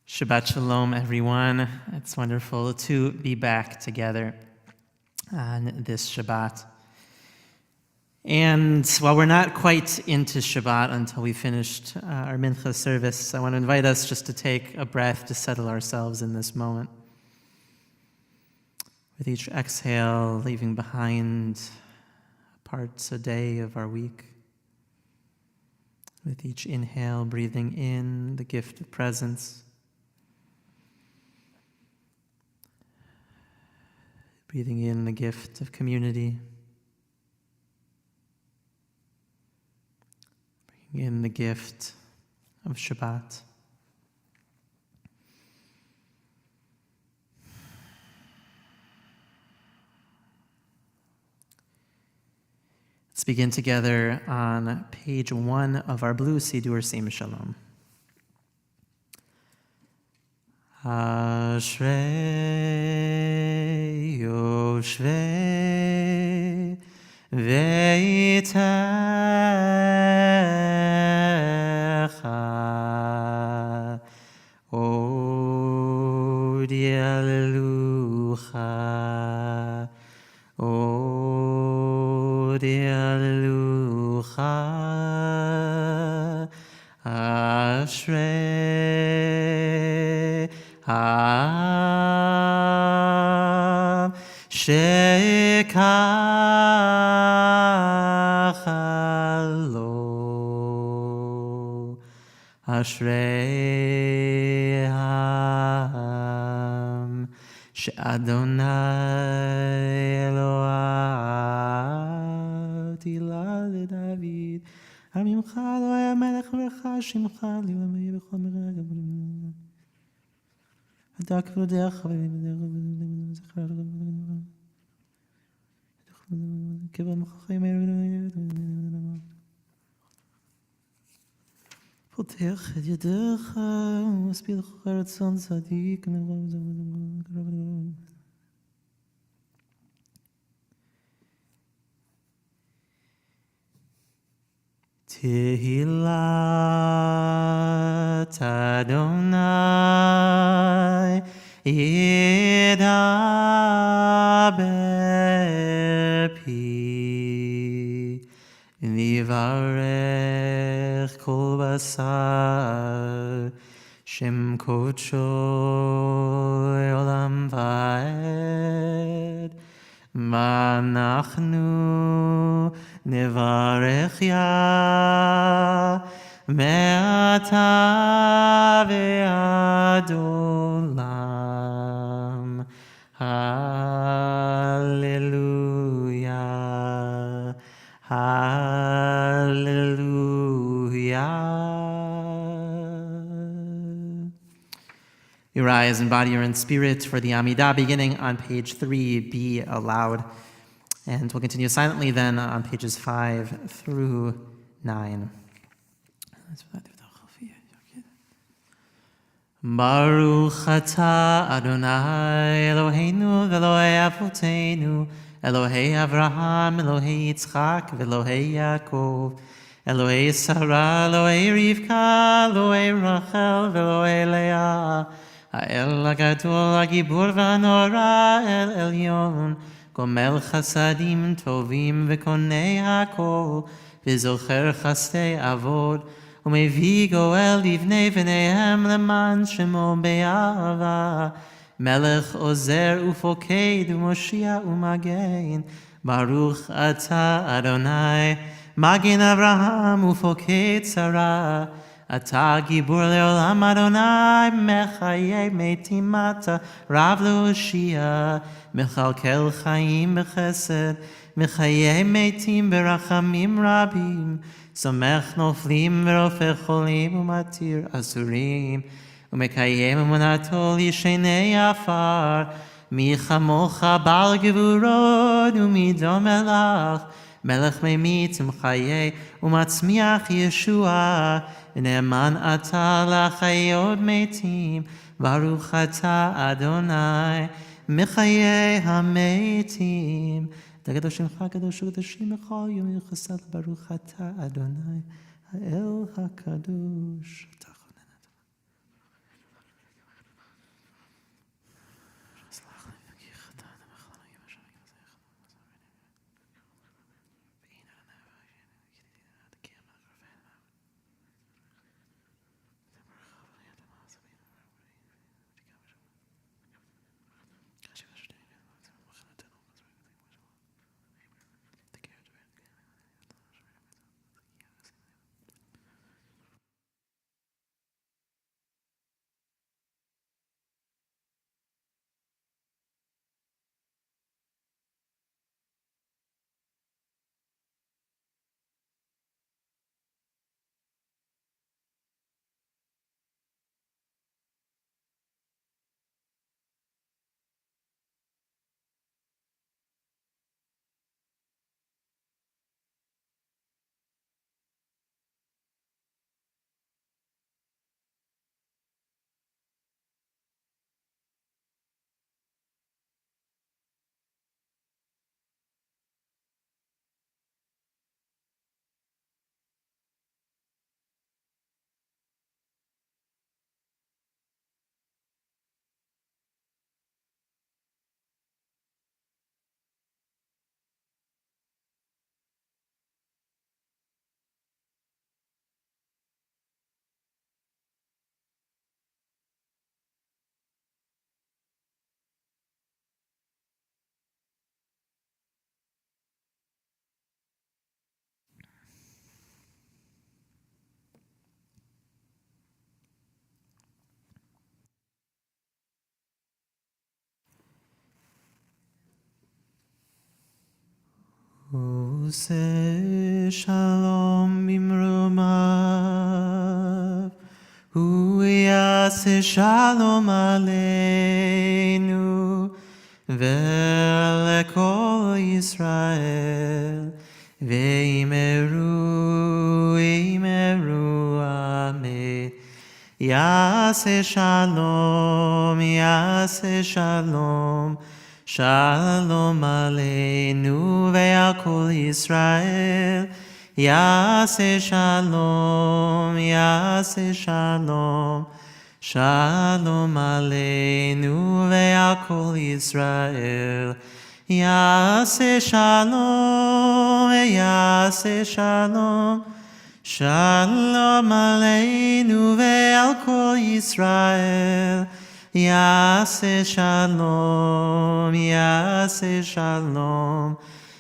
Shabbat Shalom, everyone. It's wonderful to be back together on this Shabbat. And while we're not quite into Shabbat until we finished our Mincha service, I want to invite us just to take a breath to settle ourselves in this moment. With each exhale, leaving behind parts a day of our week. With each inhale, breathing in the gift of presence. Breathing in the gift of community. Bringing in the gift of Shabbat. Let's begin together on page 1 of our blue Sidur Sim Shalom. Ashrei Yoshvei Veitecha Od Yalucha Od Yalucha Ashrei Am Shekachalo Ashrei Am She'Adonai Eloah Tila LeDavid Amimcha Elohei HaMelech V'Lecha Shimcha Li'Olamei B'Chol Mereg אתה כבודך כבוד מחכים פותח את ידיך ומסביר לך רצון צדיק תהילת אדוני ידבר פי ויברך כל בשר שם קודשו לעולם ועד ואנחנו נברך יה מעתה ועד עולם. הללויה, הללויה. You rise in body or in spirit for the Amidah, beginning on page 3, be aloud. And we'll continue silently then on pages 5 through 9. Baruch atah Adonai Eloheinu v'Elohei Avotenu Elohei Avraham, Elohei Yitzchak v'Elohei Yaakov Elohei Sarah, Elohei Rivka, Elohei Rachel v'Elohei Leah Ha'el HaGadol HaGibur v'Hanora El Elyon גומל חסדים טובים וקונה הכל וזוכר חסדי אבות ומביא גואל לבני בניהם למען שמו באהבה מלך עוזר ופוקד ומושיע ומגן ברוך אתה אדוני מגן אברהם ופוקד שרה אתה גיבור לעולם אדוני מחיי מתים אתה רב להושיע מכלכל חיים בחסד מחיי מתים ברחמים רבים סומך נופלים ורופא חולים ומתיר אסורים ומקיים אמונתו לישני עפר מי כמוך בעל גבורות ומי דומה לך מלך ממית ומחיה ומצמיח ישועה ונאמן אתה לחיות מתים ברוך אתה אדוני מחיי המתים תקדוש שמך קדוש וקדושים בכל יום יחסד ברוך אתה אדוני האל הקדוש Use shalom bimromav, hu yaseh shalom aleinu, ve'lekol Yisrael, ve'imeru, amen. Yaseh shalom, shalom aleinu ve'al kol Yisrael. Yaseh shalom, shalom aleinu ve'al kol Yisrael. Yaseh shalom, shalom aleinu ve'al kol Yisrael. Yaseh shalom,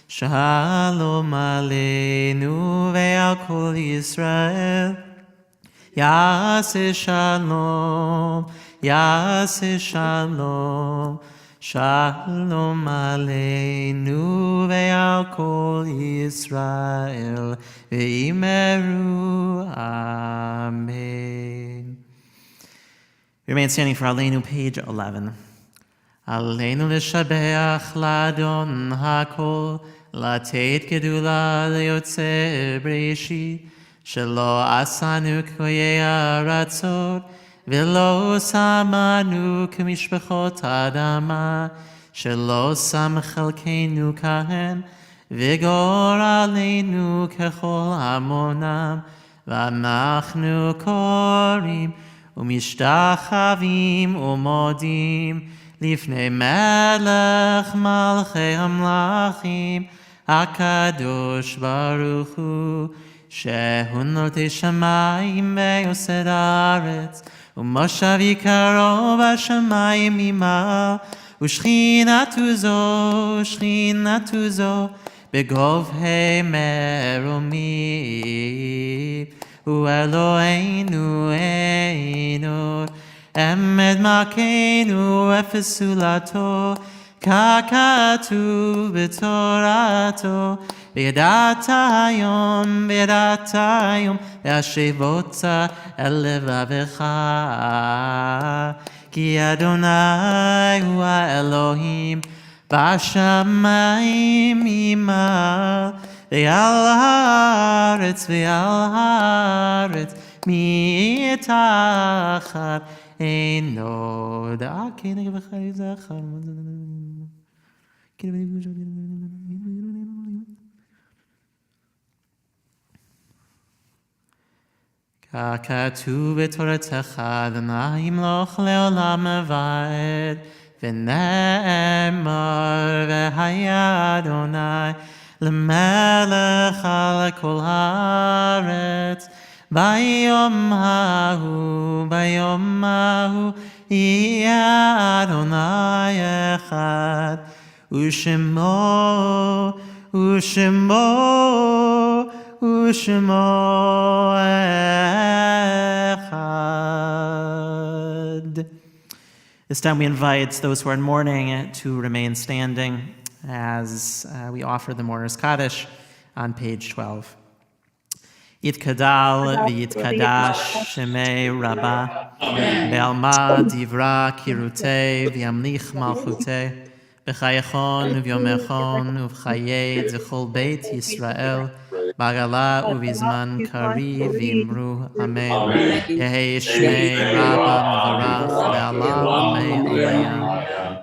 shalom aleinu ve'al kol Yisrael. Yaseh shalom, shalom aleinu ve'al kol Yisrael. Ve'imeru, amen. Remain standing for Aleinu, page 11. Aleinu l'shabeach l'Adon hakol, latet gedula le'yotze b'reshit, shelo asanu k'koyei aratzot, velo samanu k'mishpachot adama, shelo sam chelkeinu kahen, vigor aleinu kechol amonam, v'anachnu korim, ומשתחווים ומודים לפני מלך מלכי המלכים הקדוש ברוך הוא שהוא נוטה שמיים ויוסד הארץ ומושב יקרו בשמיים ממעל ושכינתו זו בגובהי מרומים הוא אלוהינו אינו אמת מלכנו אפס סולתו ככתוב בתורתו וידעת היום להשיבות אל לבבך כי אדוני הוא האלוהים בשמיים ממעל ועל הארץ מתחת אין עוד כן אגבך זכר ככתוב בתורתך אדוני ימלוך לעולם ועד ונאמר והיה אדוני למלך על כל הארץ ביום ההוא יהיה אדוני אחד ושמו אחד. This time we invite those who are in mourning to remain standing as we offer the Mourner's Kaddish on page 12. Yitkadal v'yitkadash shemei Rabbah be'alma divra kirutei v'yamlich malchutei b'chayechon u'vyomechon u'v'chayei zechol beit Yisrael b'agala u'vizman kari v'imru amen. Yehei shmei Rabbah mevarach le'alav umei alayam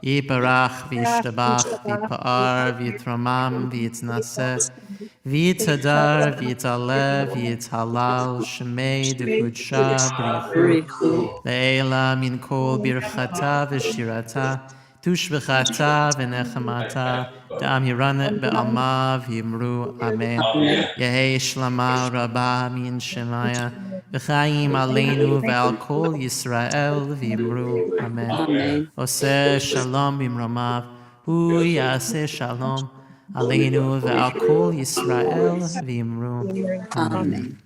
Yiparach v'yishtabach v'yipa'ar v'yitromam v'yitnaseh v'yitadar v'yitaleh v'yithalal shemei d'kudsha b'richu ve'ela min kol birchata v'shirata tushbechata v'nechamata da'am yiranet be'alma v'yimru amen. Yehei shlama rabbah min shemaya v'chaim aleinu ve'al kol Yisrael v'yimru amen. Oseh shalom bimromav hu yaseh shalom aleinu ve'al kol Yisrael v'yimru amen.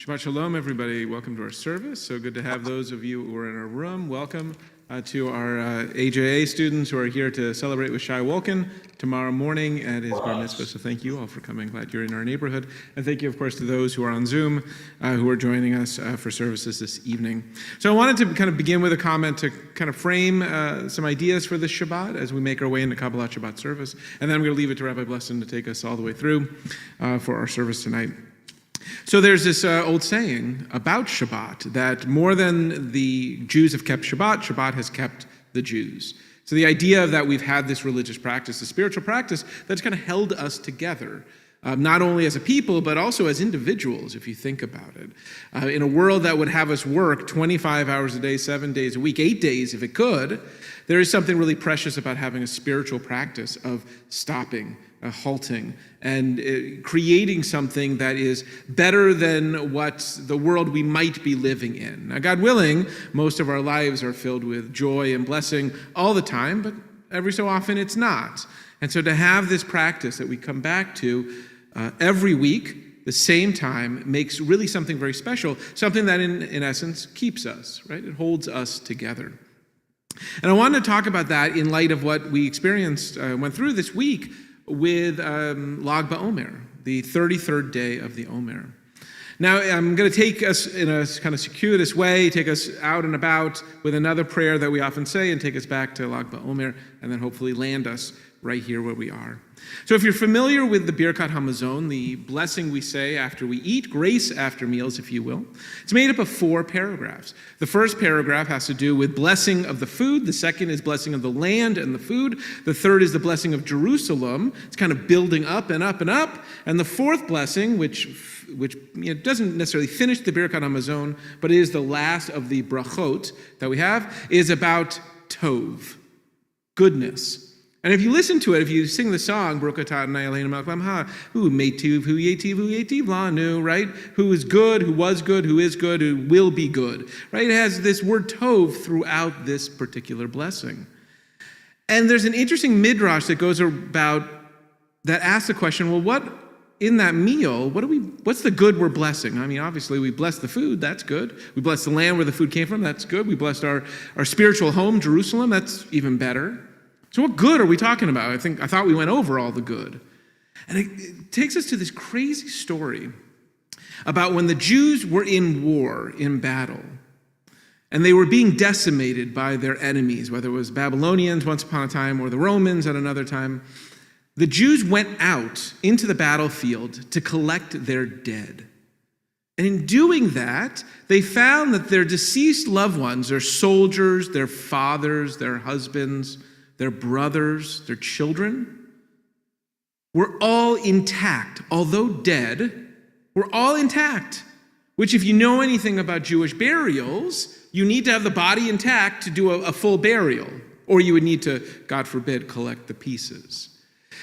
Shabbat shalom, everybody. Welcome to our service. So good to have those of you who are in our room. Welcome. to our AJA students who are here to celebrate with Shai Wolkin tomorrow morning at his bar mitzvah. So thank you all for coming. Glad you're in our neighborhood. And thank you, of course, to those who are on Zoom who are joining us for services this evening. So I wanted to kind of begin with a comment to kind of frame some ideas for this Shabbat as we make our way into Kabbalat Shabbat service. And then I'm going to leave it to Rabbi Blesson to take us all the way through for our service tonight. So there's this old saying about Shabbat that more than the Jews have kept Shabbat, Shabbat has kept the Jews. So the idea that we've had this religious practice, a spiritual practice that's kind of held us together, not only as a people, but also as individuals, if you think about it. In a world that would have us work 25 hours a day, 7 days a week, 8 days if it could, there is something really precious about having a spiritual practice of stopping, halting, and creating something that is better than what the world we might be living in. Now, God willing, most of our lives are filled with joy and blessing all the time, but every so often it's not. And so to have this practice that we come back to every week, the same time, makes really something very special, something that in essence keeps us, right? It holds us together. And I wanted to talk about that in light of what we experienced, went through this week with Lag BaOmer, the 33rd day of the Omer. Now, I'm going to take us in a kind of circuitous way, take us out and about with another prayer that we often say and take us back to Lag BaOmer and then hopefully land us right here where we are. So if you're familiar with the Birkat HaMazon, the blessing we say after we eat, grace after meals, if you will, it's made up of 4 paragraphs. The first paragraph has to do with blessing of the food. The second is blessing of the land and the food. The third is the blessing of Jerusalem. It's kind of building up and up and up. And the fourth blessing, which doesn't necessarily finish the Birkat HaMazon, but is the last of the brachot that we have, is about tov, goodness. And if you listen to it, if you sing the song, Baruch atah Adonai Eloheinu melech haolam ha'olam, who meitiv, who yetiv lanu, right? Who is good, who was good, who is good, who will be good, right? It has this word tov throughout this particular blessing. And there's an interesting midrash that goes about, that asks the question, well, what in that meal, what's the good we're blessing? I mean, obviously we bless the food, that's good. We bless the land where the food came from, that's good. We blessed our spiritual home, Jerusalem, that's even better. So what good are we talking about? I thought we went over all the good. And it takes us to this crazy story about when the Jews were in war, in battle, and they were being decimated by their enemies, whether it was Babylonians once upon a time or the Romans at another time. The Jews went out into the battlefield to collect their dead. And in doing that, they found that their deceased loved ones, their soldiers, their fathers, their husbands, their brothers, their children, were all intact. Although dead, were all intact. Which, if you know anything about Jewish burials, you need to have the body intact to do a full burial. Or you would need to, God forbid, collect the pieces.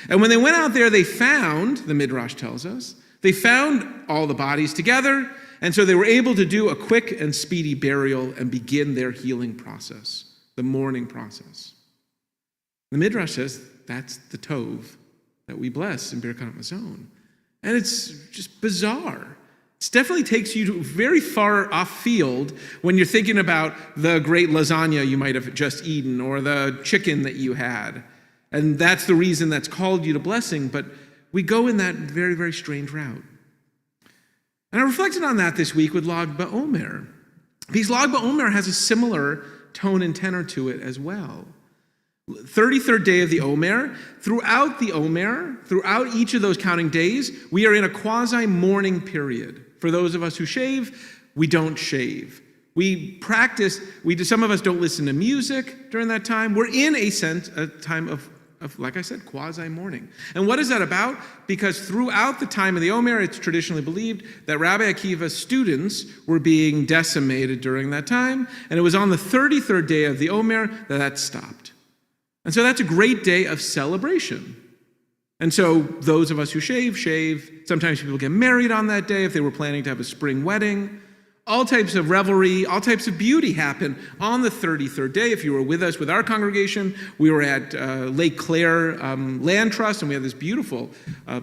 And when they went out there, they found, the Midrash tells us, they found all the bodies together, and so they were able to do a quick and speedy burial and begin their healing process, the mourning process. The Midrash says that's the tov that we bless in Birkat HaMazon. And it's just bizarre. It definitely takes you to very far off field when you're thinking about the great lasagna you might have just eaten or the chicken that you had. And that's the reason that's called you to blessing, but we go in that very, very strange route. And I reflected on that this week with Lag BaOmer, because Lag BaOmer has a similar tone and tenor to it as well. 33rd day of the Omer. Throughout the Omer, throughout each of those counting days, we are in a quasi-mourning period. For those of us who shave, we don't shave. We practice, some of us don't listen to music during that time. We're in a time of, like I said, quasi-mourning. And what is that about? Because throughout the time of the Omer, it's traditionally believed that Rabbi Akiva's students were being decimated during that time. And it was on the 33rd day of the Omer that stopped. And so that's a great day of celebration. And so those of us who shave. Sometimes people get married on that day if they were planning to have a spring wedding. All types of revelry, all types of beauty happen on the 33rd day. If you were with us with our congregation, we were at Lake Claire Land Trust, and we had this beautiful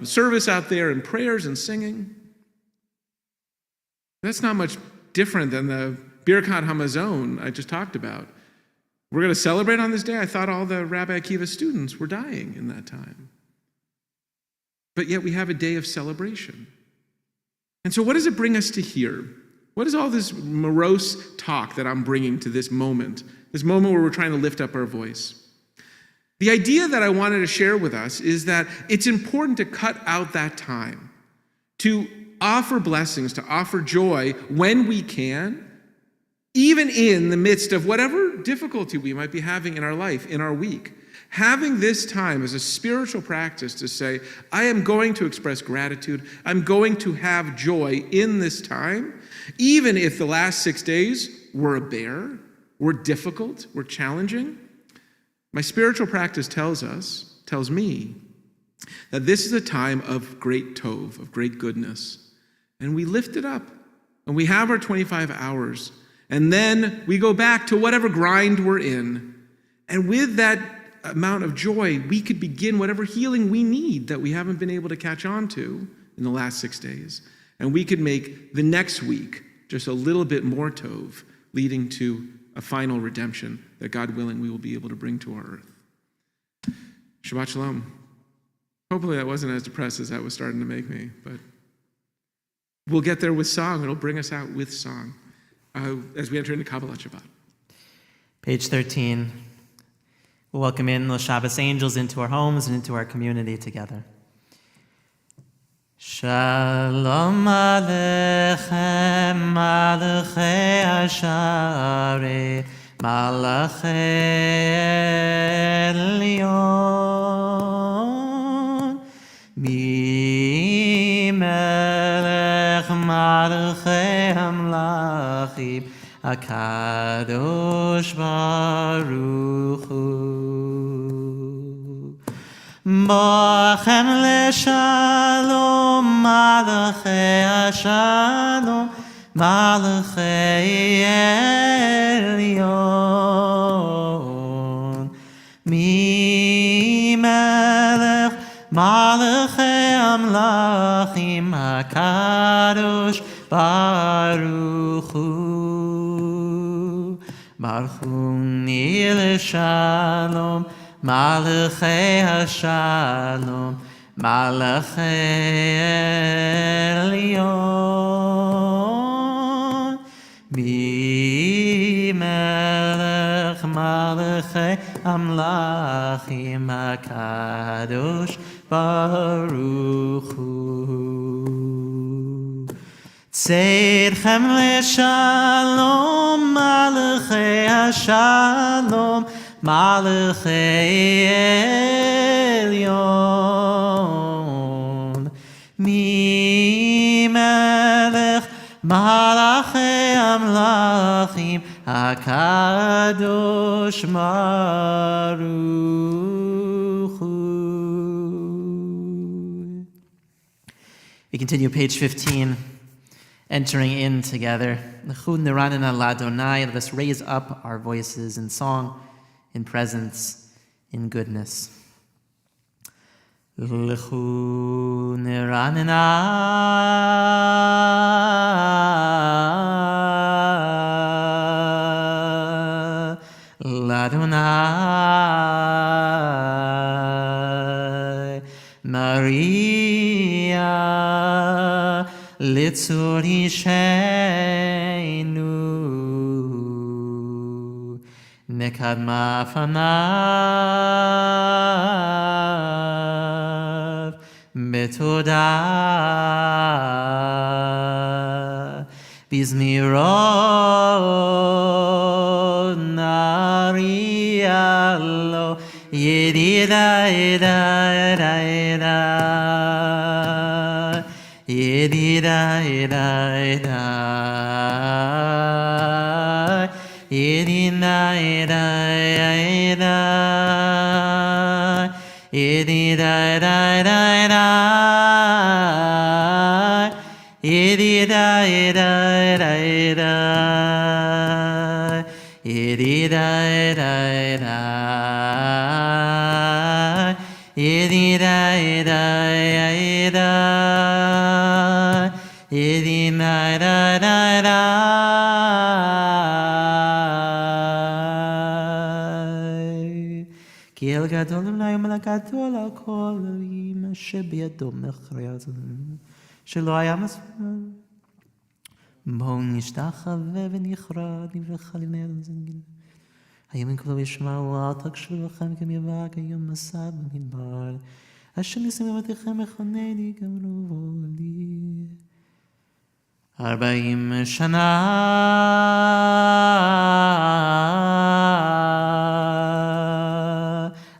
service out there and prayers and singing. That's not much different than the Birkat HaMazon I just talked about, We're going to celebrate on this day? I thought all the Rabbi Akiva students were dying in that time. But yet we have a day of celebration. And so what does it bring us to here? What is all this morose talk that I'm bringing to this moment where we're trying to lift up our voice? The idea that I wanted to share with us is that it's important to cut out that time, to offer blessings, to offer joy when we can, even in the midst of whatever difficulty we might be having in our life, in our week. Having this time as a spiritual practice to say, I am going to express gratitude, I'm going to have joy in this time, even if the last 6 days were a bear, were difficult, were challenging. My spiritual practice tells me, that this is a time of great tov, of great goodness. And we lift it up, and we have our 25 hours, and then we go back to whatever grind we're in. And with that amount of joy, we could begin whatever healing we need that we haven't been able to catch on to in the last 6 days. And we could make the next week just a little bit more tov, leading to a final redemption that, God willing, we will be able to bring to our earth. Shabbat shalom. Hopefully that wasn't as depressed as that was starting to make me, but we'll get there with song. It'll bring us out with song as we enter into Kabbalat Shabbat. Page 13. We'll welcome in the Shabbos angels into our homes and into our community together. Shalom Aleichem, Malachei Asharei, Malachei Elyon, Mi Melech Malachei Hamlachim, HaKadosh Baruch Hu. Bochem leshalom, malachei hashalom, malachei elyon. Mi melech malachei amlachim, hakadosh baruch hu. Baruch hu ni leshalom, Malachei Hashalom, Malachei Elyon, Mi Melech Malachei Amlachim HaKadosh Baruch Hu. Tzeirchem leshalom, Malachei Hashalom, Malachei Elyon, Mi Melech Malachei Amlachim, HaKadosh Baruch Hu. We continue page 15, entering in together. L'chud niranena l'Adonai, let us raise up our voices in song, in presence, in goodness. L'chud niranena l'Adonai, Maria litzur ishenu. Nekadma fanav betoda bizmirot nariyalo yedida eda eda eda yedida eda eda Yedina eda eda Yedida eda eda eda Yedida eda eda eda Yedida eda eda Yedida eda eda Yedina eda eda eda הגדול אולי הגדול על כל אלוהים שבידו מכריז שלא היה מספיק. בואו נשתחווה ונכרע נברך לפני הזנגל. היום אם כבודו ישמעו אל תקשו לכם כמבק היום מסע במדבר. אשר ניסים בבתיכם מכונני גמרו לי. 40 שנה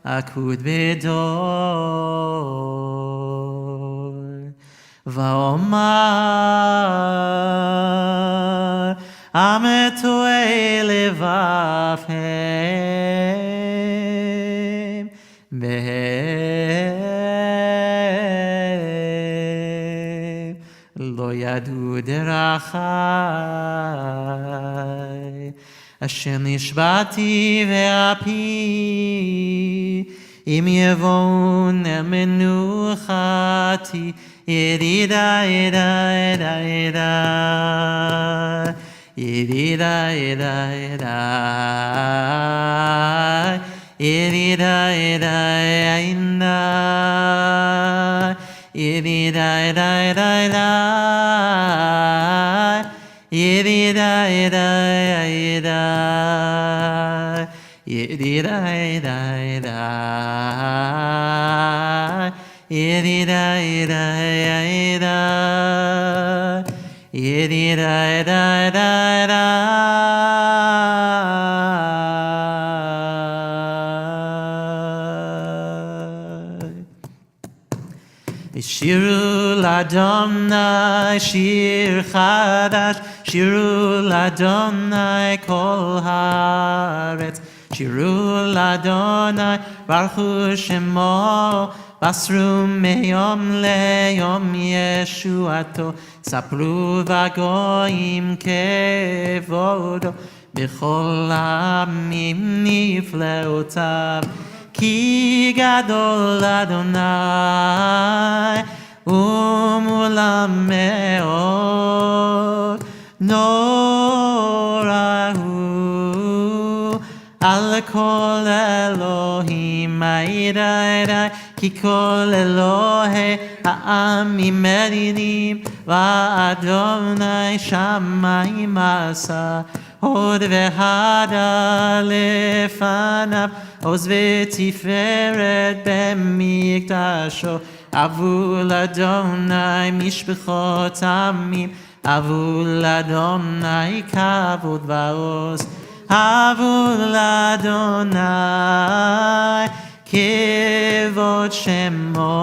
אקוד בדור ואומר עמתוהי לבבהם בהם לא ידעו דרכי אשר נשבעתי ואפי אם יבואו אל מנוחתי ידידה ידה ידה ידה ידידה ידה ידידה ידידה ידידה ידידה ידידה ידידה ידידה ידידה ידידה ידידה שירו לאדוני שיר חדש, שירו לאדוני כל הארץ, שירו לאדוני ברכו שמו, בסרו מיום ליום ישועתו, ספרו בגויים כבודו, בכל העמים נפלאותיו. כי גדול אדוני ומעולם מאוד נורא הוא על כל אלוהים עידי כי כל אלוהי העמים מדינים ואדוני שמיים עשה הוד והדר לפניו עוז ותפארת במקדשו אבו לאדוני משפחות עמים אבו לאדוני כבוד ועוז אבו לאדוני כבוד שמו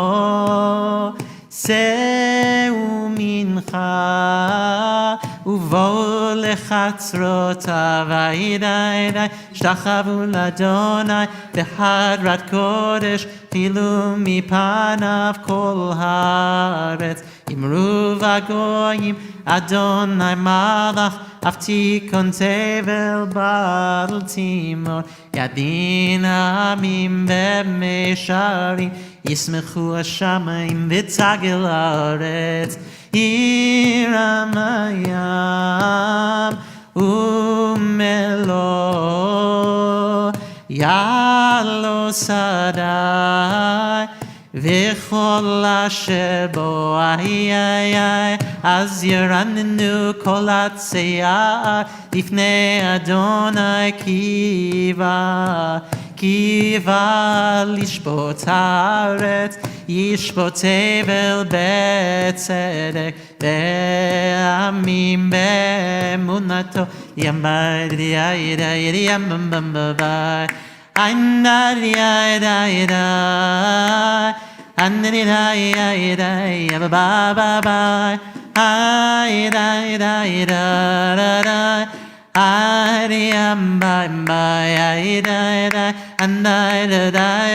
שאו מנחה ובואו לחצרותיו עידי שתחוו לאדוני בחדרת קודש פילו מפניו כל הארץ אמרו בגויים אדוני מלך אף תיכון תבל בל תימור ידין העמים במישרים ישמחו השמיים ותגל הארץ ירם הים ומלוא יעלו שדי וכל אשר בו אז ירננו כל הצער לפני אדוני קיווה לשפוט הארץ ישפוט תבל בצדק בעמים באמונתו ימי ידי ימבמבבי עינה ידי Anani ba ba ba, ai da da da da, ai am ba ba, ai da da, and da da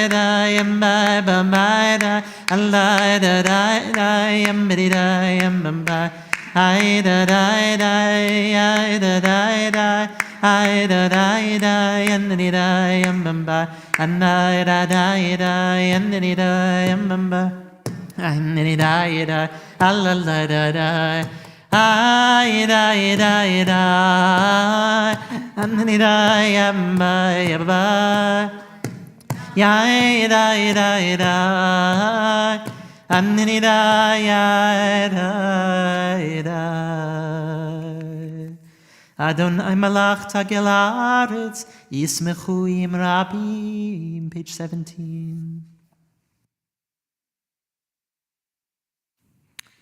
da, am ba ba ba da, and da da da, am ba da, am ba, ai da da da, ai da da da. I da da da and da yam ba and da da da da and da yam ba and da da alla la da da I da da da and da yam ba ya da da da, anni da ya da da. Adonai malach tagel haaretz, yismechu im rabim. Page 17.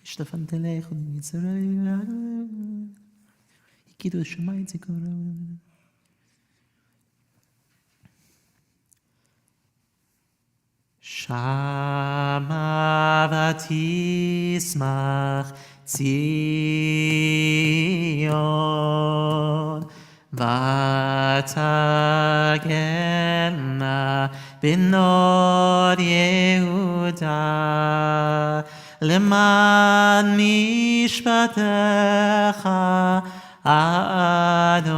Shtefan telech und mitzrayim. Ikidu shemay tzikoram. Shama vatismach Zion vatagelna binod Yehuda leman mishpatecha Adonai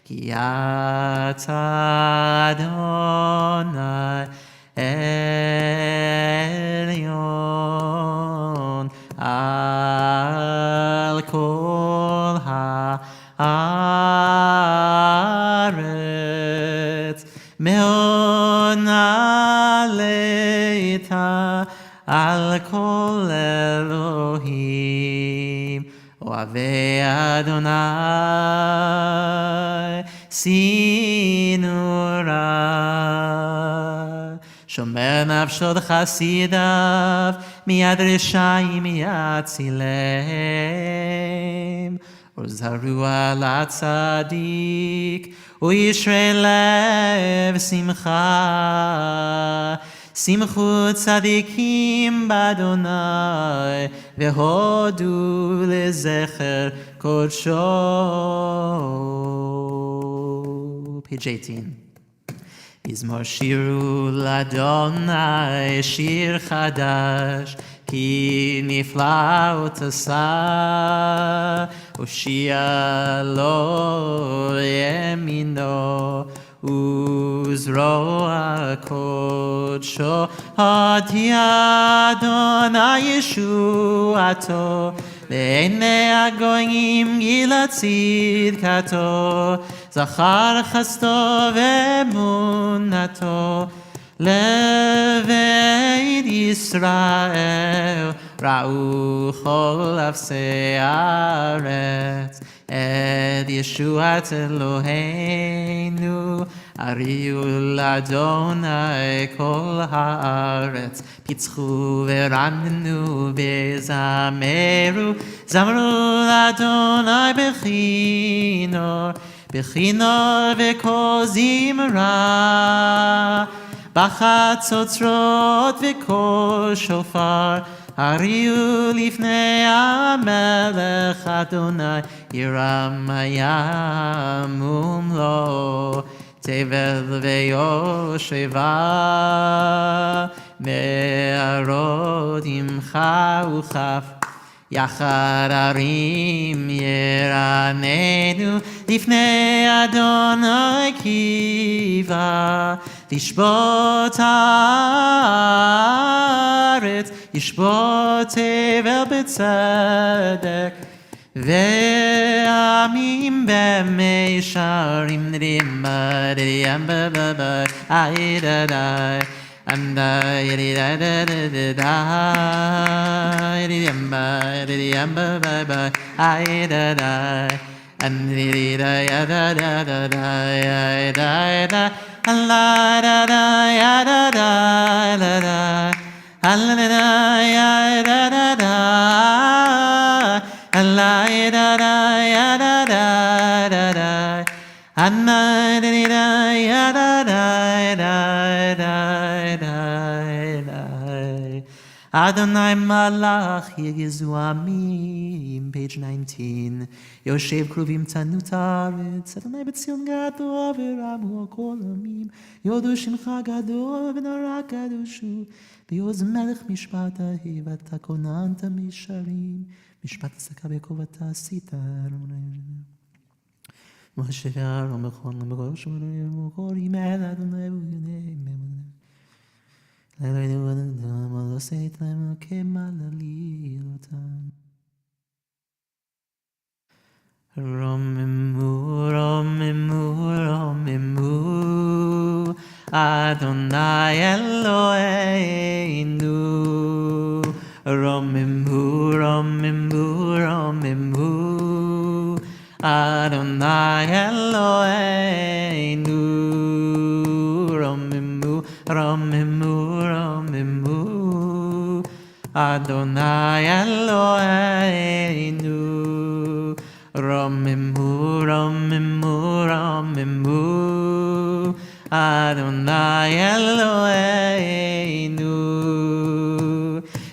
ki ata Adonai Elyon al kol haaretz me'ona leita al kol Elohim ohavei Adonai sinura shomer nafshod chasidav miyad reshayim yatzilem uzaru al tzadik uyishrei lev simcha simchu tzadikim b'Adonai vehodu lezecher kodsho. Page 18. Yizmor shiru l'Adonai shir chadash ki niflaot asa Oshia lo yemino uzro kodsho hati Adonai Yeshuato le'enei hagoyim gilat tzidkato zachar chasto ve'emunato leveit Yisrael ra'u chol afsei haaretz et Yeshuat Eloheinu ariu l'Adonai kol haaretz pitzchu ve'ranenu ve'zameru zamru l'Adonai bechinor bechinor ve'kol zimra בחצוצרות וקול שופר הריעו לפני המלך אדוני ירם הים ומלואו תבל ויושבה מערות עמך וכף יחד הרים ירננו לפני אדוני קיבה לשבות הארץ ישבות תבל בצדק ועמים במישרים נרים בדיים בבבי אידדי Andai di da da da da da di yamba bye bye ai da da andi di da ya da da da da ya da da Allah da da ya da da da da Allah da ya da da da Allah da da ya da da da da Anna di da ya da da da da Adonai Malach Yegizu Amim. Page 19. Yoshev Kruvim Tanut Haaretz Adonai B'Tzion Gadol V'Ramu Kol Amim Yodu Shimcha Gadol V'Nora Kadoshu B'Yoz Melech Mishpat Ahiv Ata Konanta Misharim Mishpat Asaka B'Kov Ata Asita Moshe Aaron B'Chol B'Kol Shmurei B'Kol Yimei Adonai B'Yonei Romimu, romimu, romimu. Adonai Eloheinu. Romimu, romimu, romimu. Adonai Eloheinu. Romimu, romimu, romimu. Adonai Eloheinu. Romimu, romimu, romimu. Adonai Eloheinu.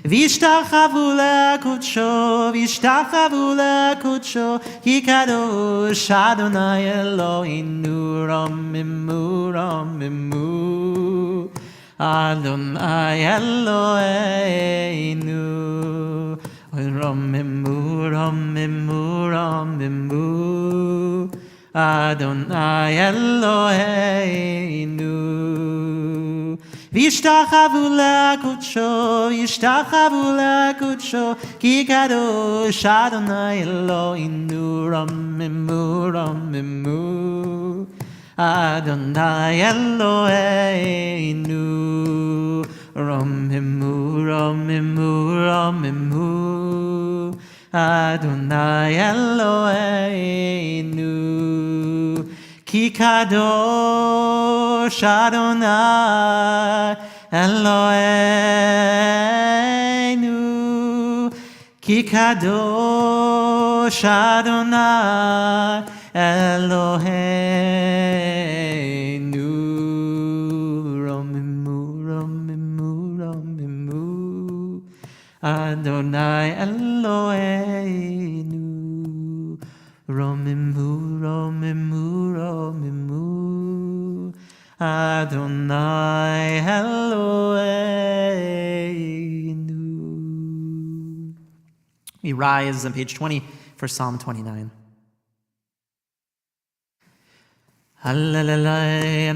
Vishtachavu le'kudsho, vishtachavu le'kudsho, ki kadosh Adonai Eloheinu. Romimu, romimu. Adonai Eloheinu. Romimu, romimu, romimu. Adonai Eloheinu. Vishtachavu le'kudsho, vishtachavu le'kudsho, ki kadosh Adonai Eloheinu. Romimu, romimu. Adonai Eloheinu. Romimu, romimu, romimu. Adonai Eloheinu. Ki kadosh Adonai Eloheinu. Ki kadosh Adonai Eloheinu. Romimu, romimu, romimu. Adonai Eloheinu. Romimu, romimu, romimu. Adonai Eloheinu. We rise on page 20 for Psalm 29. Hallelujah,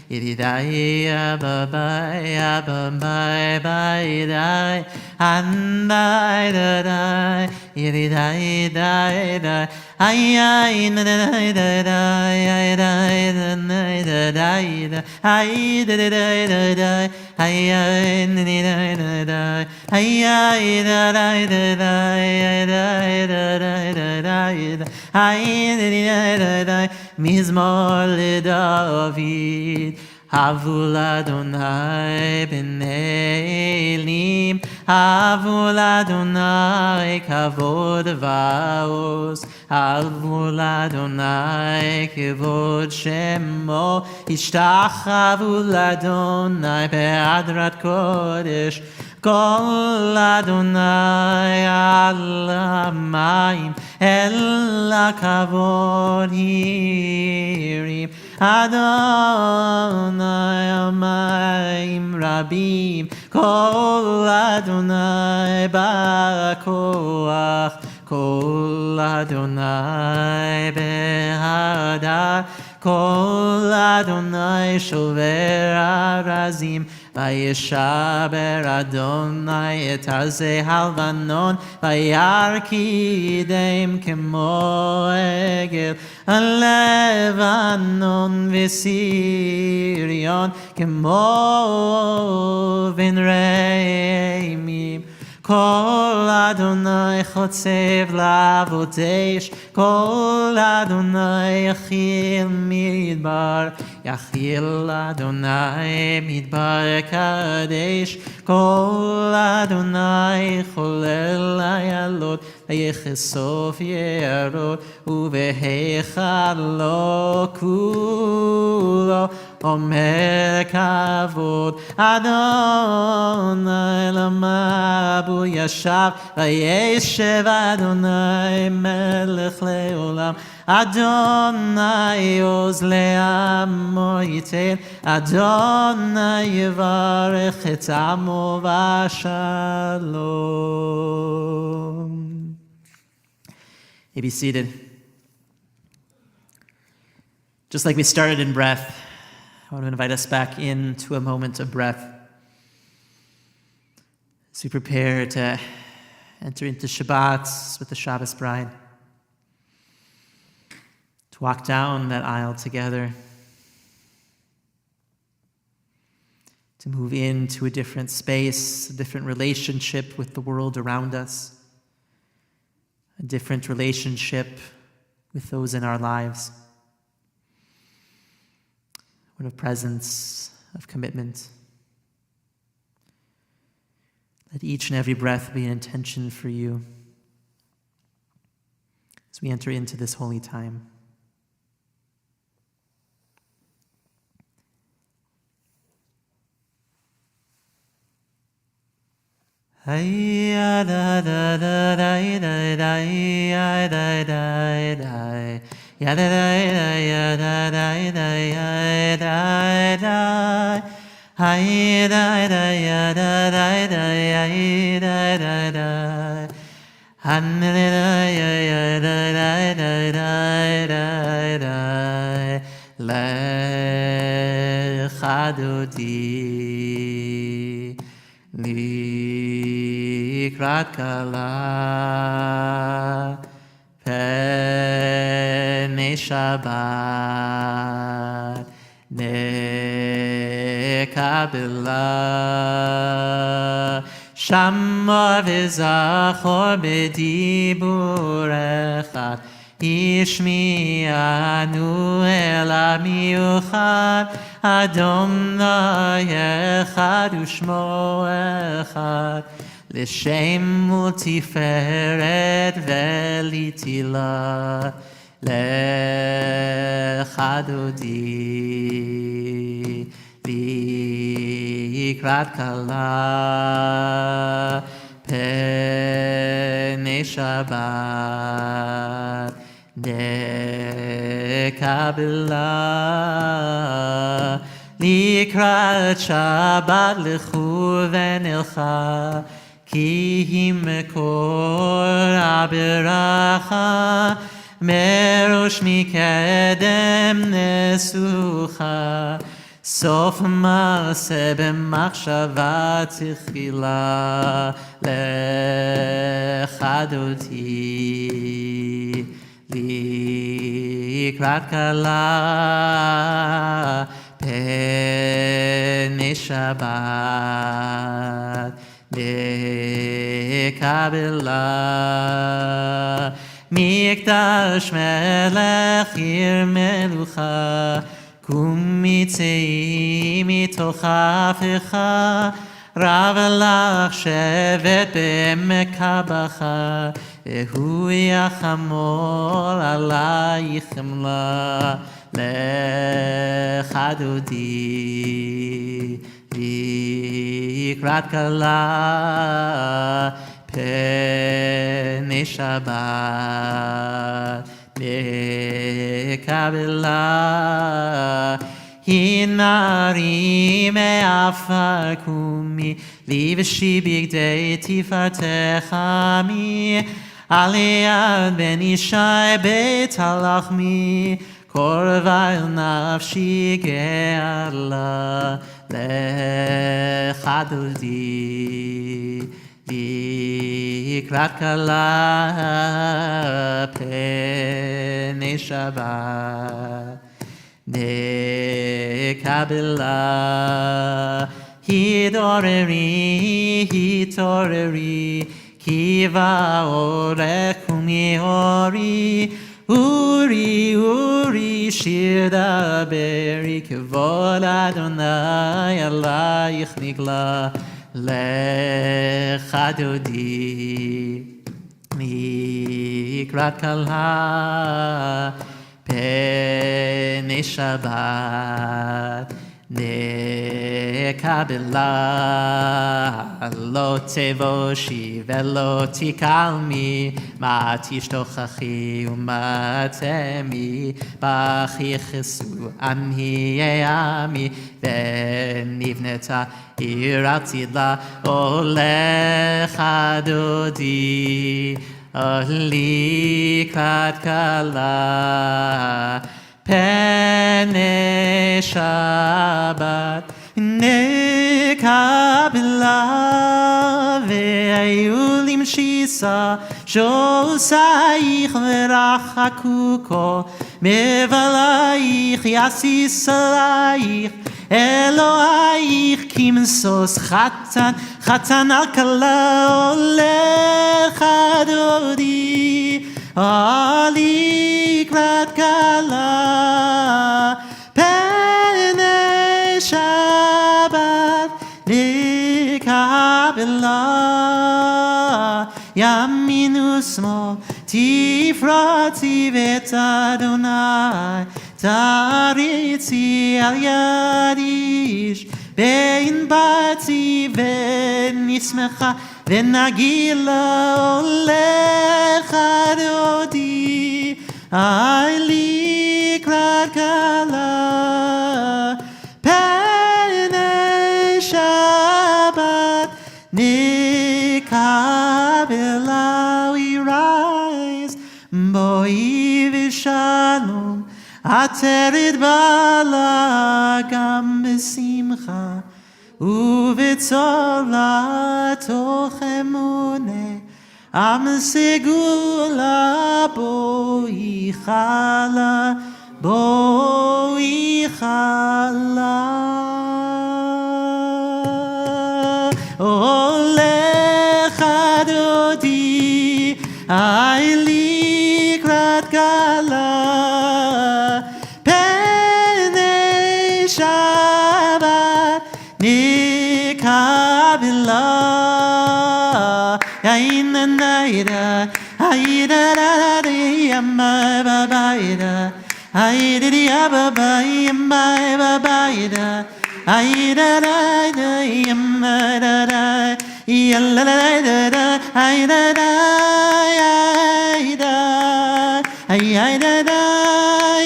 Ididai ababai ababai baidai andai dadai ididai dai dai ayai nadai dadai ayai dadai dadai ayai dadai dadai ayai nadai dadai ayai dadai dadai ayai dadai dadai ayai dadai dadai Mizmor LeDavid. Havul Adonai b'nei elim, Havul Adonai kavod vaos, Havul Adonai kavod shemo, Ishtachavu Adonai be'adrat kodesh, Kol Adonai al hamayim, El kavod hirim, Adonai Amayim Rabim, Kol Adonai Ba'koach, Kol Adonai Behadar, Kol Adonai Shover Arazim, Vayeshaber Adonai et Hazeh Halvanon, Vayarkidem Kemo Egel, Levanon Vesirion, Kemo Vinreimim. Kol Adonai chotzev lavotesh, Kol Adonai yachil midbar, Yachil Adonai midbar kadesh, Kol Adonai cholel ayalot, Vayechesof yerot, Uvehechalo kulo, Omer kavod, Adonai lamabu yashav, Vayeshev Adonai melech leolam, Adonai oz le'amo yitel, Adonai yivarech et amo v'shalom. You be seated. Just like we started in breath, I want to invite us back into a moment of breath as we prepare to enter into Shabbat with the Shabbos bride, to walk down that aisle together, to move into a different space, a different relationship with the world around us, a different relationship with those in our lives. What a presence of commitment. Let each and every breath be an intention for you as we enter into this holy time. Likrat kala penei Shabbat nekabela Shamar v'zachor b'dibur echad Ishmi'anu el hamiuchad Adonai echad u'shmo echad L'shem u'tiferet ve'litila L'echad odi Likrat kala penei Shabbat nekabela Likrat Shabbat lechu v'nelcha Ki hi mekor abiracha Merosh mikedem nesucha Sof ma'aseh b'machshava tchila L'echad oti Likrat kala penei Shabbat nekabela Mikdash melech ir melucha Kum mitzei mitoch afecha Rav lach shevet be'emek habacha Ehu yachamol alayich chemla L'echad odi Likrat kala penei Shabbat nekabela Hinari me'afar kumi Li v'shi bigdei tifartecha mi Aliyad ben Ishai beit halachmi Korva el nafshi ge'ala L'echad odi Likrat kala penei Shabbat nekabela Hitoreri Ki va'orech u'mi'ori Uri shir daberi Kevod Adonai alayich nigla L'echad odi Likrat kala penei Shabbat nekabela Lo tevoshi velo tikalmi Ma tishtochachi u'ma temi B'chi chesu amhi ami V'nivneta ir atidla L'echad odi Likrat kala penei Shabbat nekabela והיו למשיסה שעושייך ורחקו כל מבלייך יסיס עלייך אלוהייך כי משוש חתן על כלה הולך דודי לקראת כלה פני שבת נקבלה ימין ושמאל תפרצי ואת אדוני תריצי על יד איש בין באתי ונשמחה ונגילה הולך דודי לקראת כלה פני שבת נקבלה we rise בואי ושלום עטרת בעלה גם בשמחה ובצולה תוך אמונה עם סגולה בואי חלה בואי חלה הולך דודי לקראת כלה פני שבת נקבלה יאינה ניידה היידה דה ימה בביידה היידה דה בביי ימה בביידה היידה דה ימה דה יאללה דה היידה דה היידה דה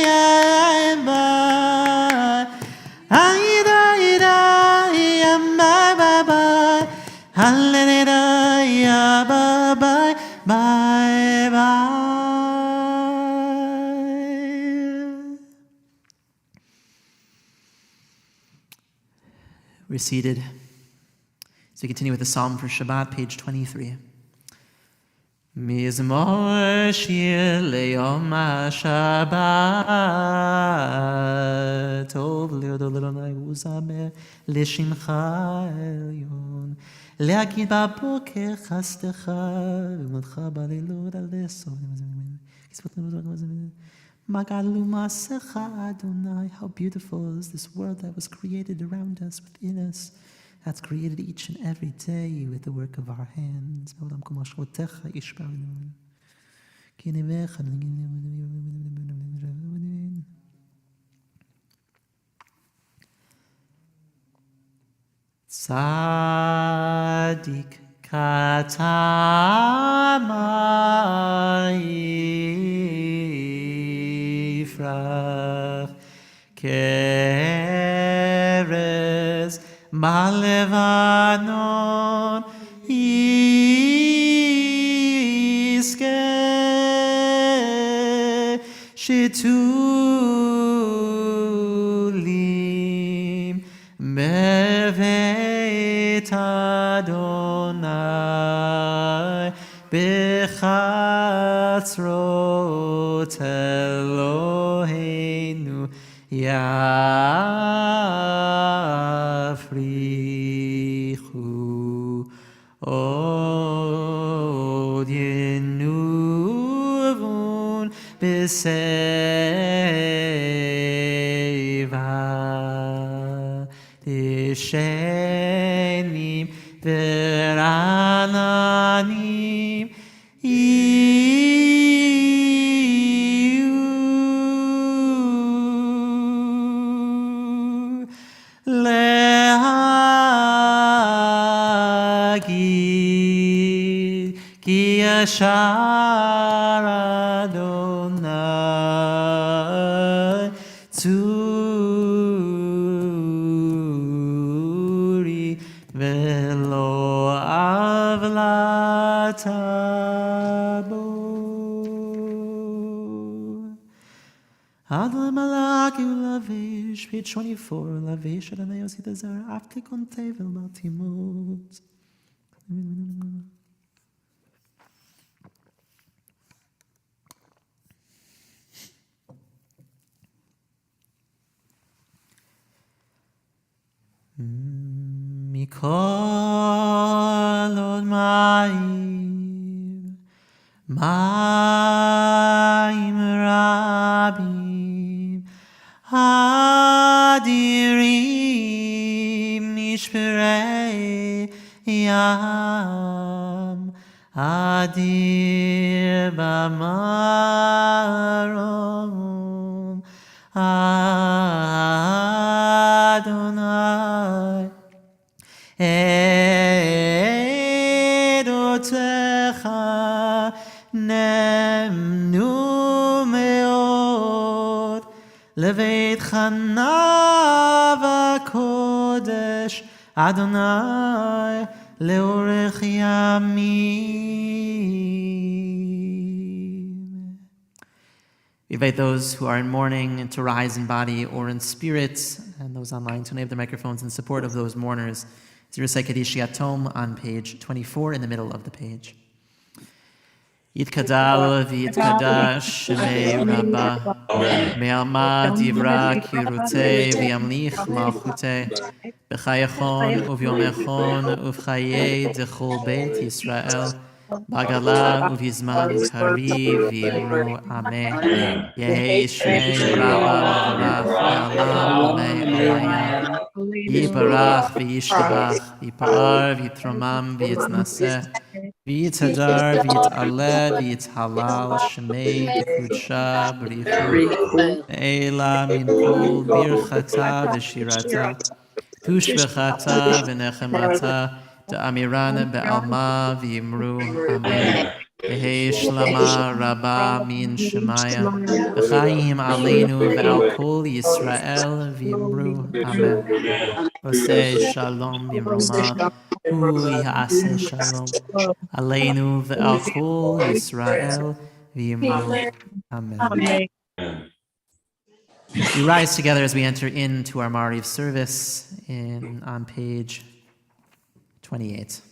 ימה היידה yama bye hallelujah bye bye bye bye. We're seated. So we continue with the Psalm for Shabbat, page 23. Mizmor shir leyom ha-Shabbat tov li'odol Adonai uzamer l'shimcha elyon להגיד בבוקר חסדך ומותך בלילות על דסו מגלו מעשיך אדוני. How beautiful is this world that was created around us, within us, that's created each and every day with the work of our hands. בעולם כל משרותיך ישברנו כי נביך צדיק קטן יפרח כארז בלבנון יזכה שתולים בבית אדוני בחצרות אלוהינו יפריחו עוד ינובון בשיבה דשנים ורעננים להגיד כי ישר אדוני צורי ולא עוולתה בו. עד למלאך ולבש, page 24, לבש אדוני עשית זר, אף תיקון תבל בל תימות. Mikol od mayim, mayim rabim, adirim nishperei yam, adir bamarom, Adonai. Edotecha nemnu meod leveit chanav kodesh Adonai leorech yamim. We invite those who are in mourning to rise in body or in spirit, and those online to enable their microphones in support of those mourners. To recite Kaddish Yatom on page 24 in the middle of the page. Yitkadal v'yitkadash shemei Rabbah me'alma divra kirutei v'yamlich malchutei b'chayachon uvyomechon uv'chayei dechol beit Yisrael b'gala uv'yizman kariv v'yimru ameh Yehi shmei Rabbah mevarach le'alam u'mei olayam Yibarach v'yishtabach, v'yipa'ar v'yitromam v'yitnaseh, v'yitadar v'yitaleh v'yithalal shemei b'kudsha b'richu, ve'ela min kol birchata v'shirata, tushbechata v'nechemata, da'amirana be'alma v'yimru amen. Yehi shlama rabba min shemaya, v'chayim aleinu ve'al kol Yisrael v'yimru amen. Oseh shalom bimroma, hu yaseh shalom. Aleinu ve'al kol Yisrael v'yimru. Amen. We rise together as we enter into our Mariv service on page 28.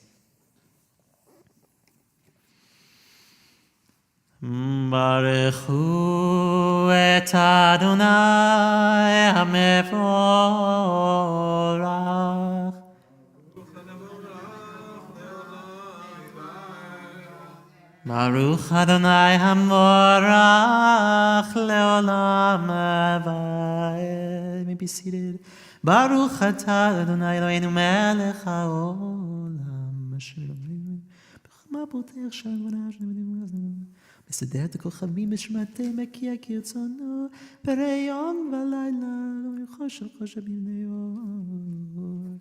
Baruchu et Adonai HaMevorach. Baruch Adonai HaMevorach leolam avad. You may be seated. Baruch atah Adonai Eloheinu melech haolam. Asher b'chama potech shalom מסדר את הכוכבים בשמתי מקיע כרצונו פרי יום ולילה חושך חושך בבני אור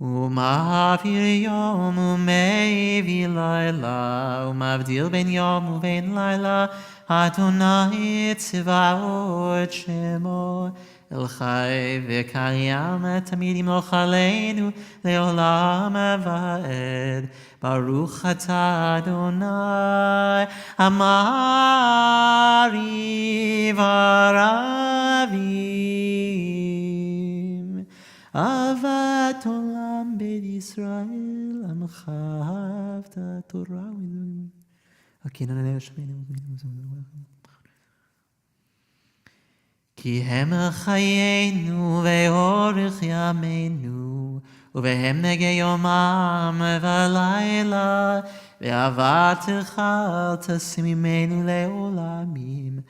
ומעביר יום ומביא לילה ומבדיל בין יום ובין לילה אדוני צבאות שמו אל חי וקיים תמיד ימלוך עלינו לעולם ועד Baruch atah Adonai Amariv Aravim Avat Olam Beit Yisrael Amcha Ahavta Torah Ki hem chayenu ve'orich yameinu ובהם נגע יומם ולילה, ואהבתך אל תשים ממנו לעולמים.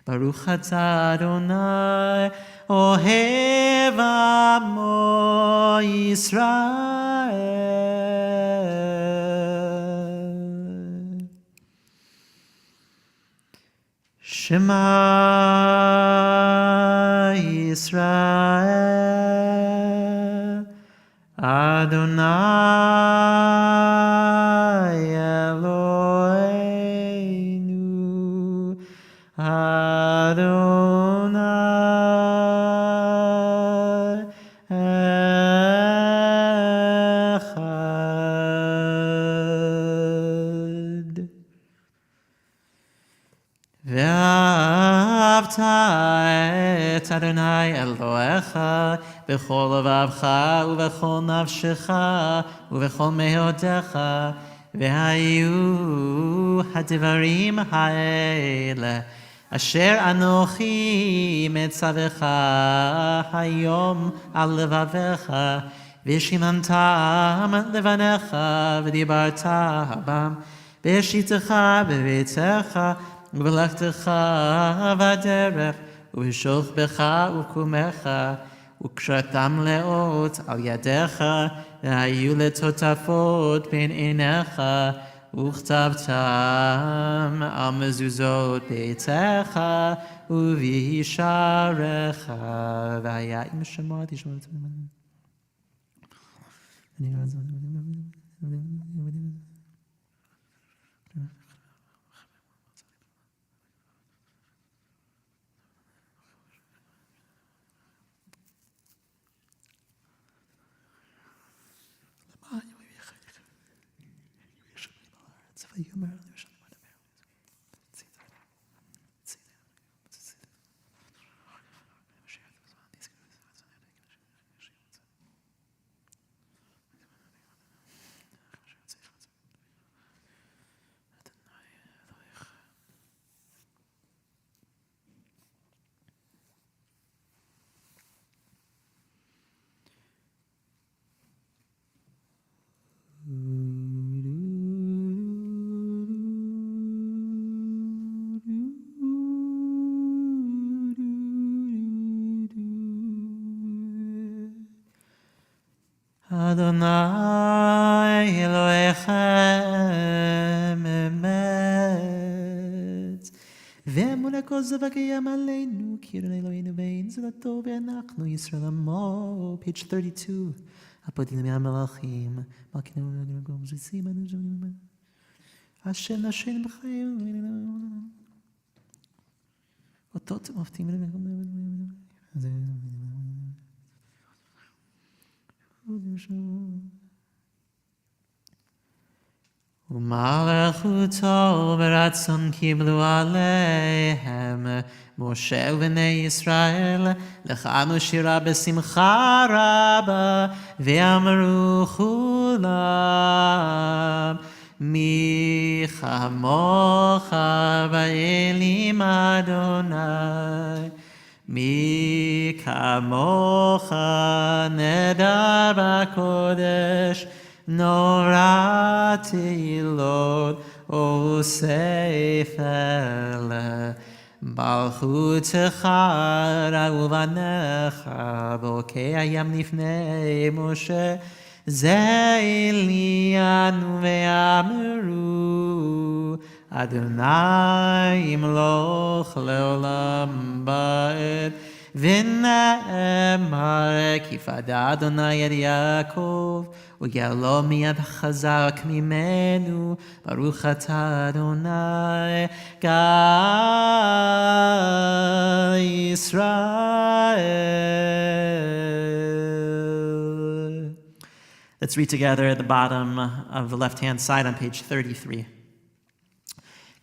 ברוך אתה אדוני, אוהב עמו ישראל. שמע ישראל. Adonai Eloheinu Adonai Echad Ve'ahavta et Adonai Elohecha b'chol levavcha ub'chol nafshecha ub'chol meodecha v'hayu hadivarim ha'ele asher anochi metzavecha hayom al levavecha v'shimantam levanecha v'dibarta bam v'shitecha b'veitecha ובלכתך בדרך, ובשוכבך ובקומך, וקשרתם לאות על ידיך, והיו לטוטפות בין עיניך, וכתבתם על מזוזות ביתך ובישעריך. והיה אם שמעתי Adonai Elohechem emet ואמונה כל זה וקיים עלינו כי אדוני אלוהינו ואין זולתו ואנחנו ישראל עמו page 32 הפודים מהמלאכים מלכינו וגנגום זיסים אשר נשן בחיים אותות מפתים ומלכותו ברצון קיבלו עליהם משה ובני ישראל לחנו שירה בשמחה רבה ואמרו כולם מי כמוך באלים אדוני מי כמוך נדר בקודש נורא תהילות וספל מלכותך ראו בניך בוקע ים לפני משה זה אלינו ואמרו אדוני ימלוך לעולם בעת ונאמר כי פדה אדוני את יעקב וגאלו מיד חזק ממנו ברוך אתה אדוני גאל ישראל. Let's read together at the bottom of the left-hand side on page 33.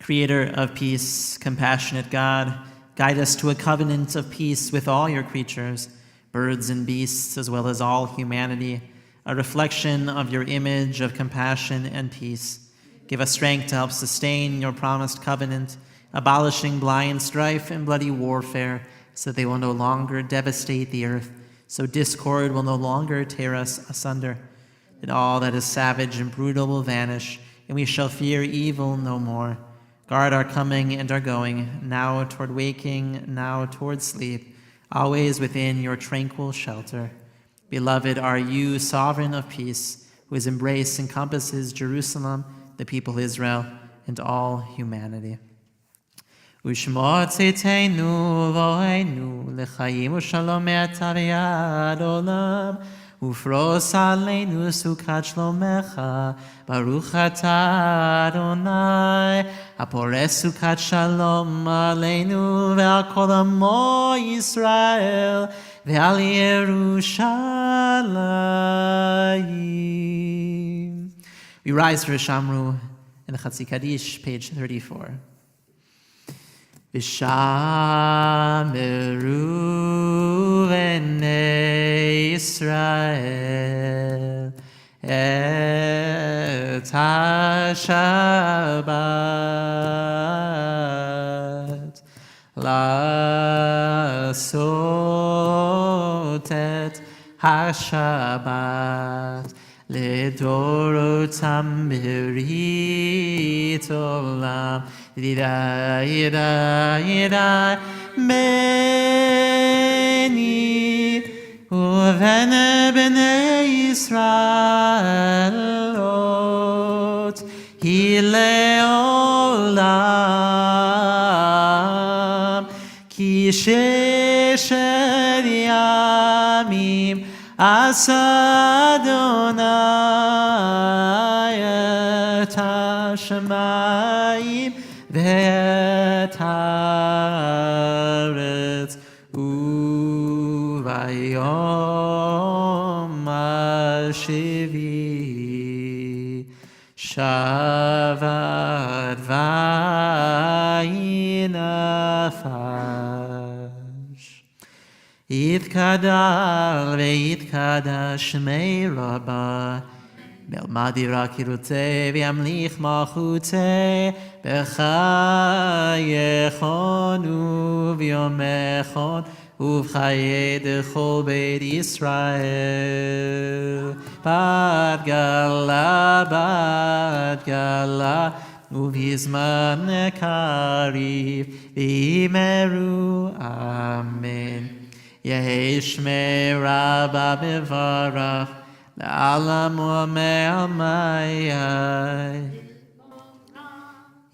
Creator of peace, compassionate God, guide us to a covenant of peace with all your creatures, birds and beasts, as well as all humanity, a reflection of your image of compassion and peace. Give us strength to help sustain your promised covenant, abolishing blind strife and bloody warfare, so that they will no longer devastate the earth, so discord will no longer tear us asunder, that all that is savage and brutal will vanish, and we shall fear evil no more. Guard our coming and our going, now toward waking, now toward sleep, always within your tranquil shelter. Beloved are you, sovereign of peace, whose embrace encompasses Jerusalem, the people Israel, and all humanity. Ushmo tziteinu vo'enu l'chaim u'shalom me'ata v'yad olam ופרוס עלינו סוכת שלומך, ברוך אתה אדוני, הפורס סוכת שלום עלינו ועל כל עמו ישראל ועל ירושלים. We rise for Shamru in the Chatzi Kaddish, page 34. V'shameru v'nei Yisrael et HaShabbat לעשות את השבת לדורותם ברית עולם. ידע ידע ידע בני ובן בני ישראל עוד היא לעולם כי ששת ימים עשה אדוני את השמיים ואת הארץ וביום השביעי שבת וינפש. יתגדל ויתקדש שמי רבה מלמד ירקירותי וימליך מלכותי בחייכון וביומכון ובחיי דכל בית ישראל. בת גלה ובזמן קריב ויאמרו אמן. יהי שמי רבה מברך לעולם ועולמי.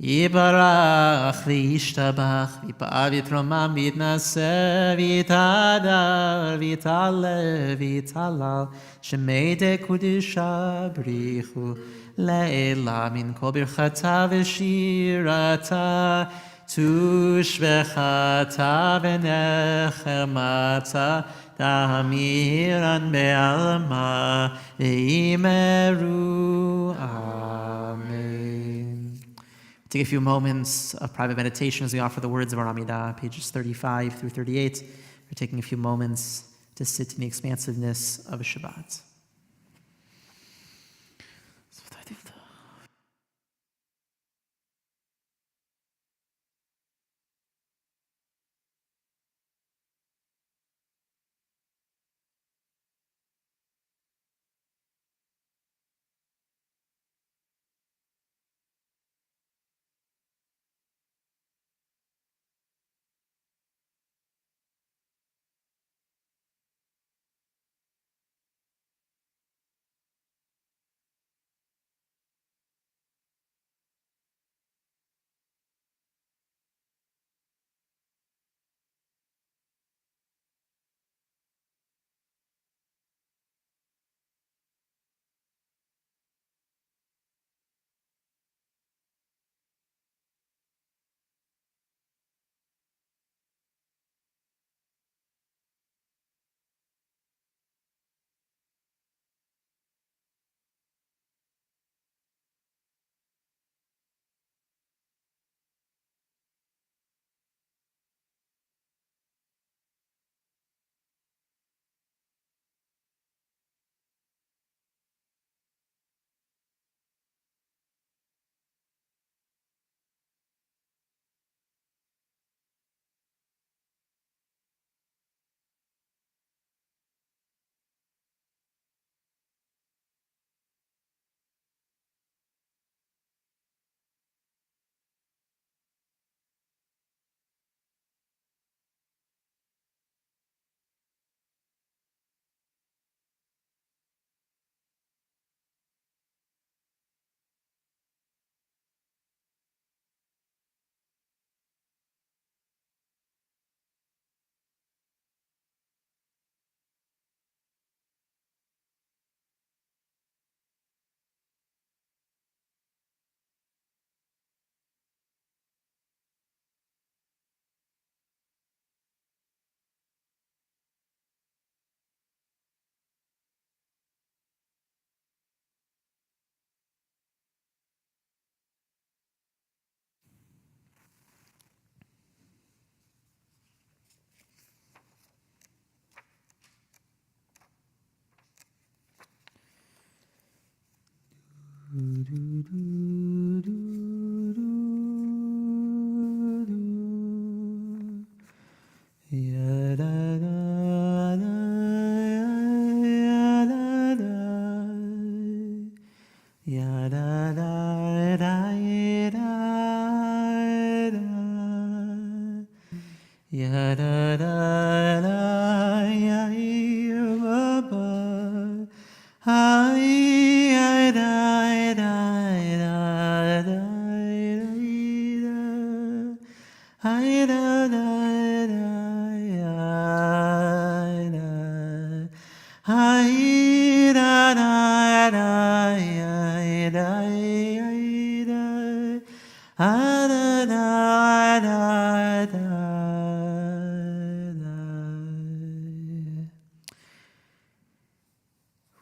יברך וישתבח ויפאר ויתרומם ויתנשא ויתהדר ויתעלה ויתהלל שמי דקודשה בריחו לעילה מן כל ברכתה ושירתה תושבחתה ונחמתה תמירן בעלמה ויאמרו amen. Take a few moments of private meditation as we offer the words of our Amidah, pages 35 through 38. We're taking a few moments to sit in the expansiveness of a Shabbat.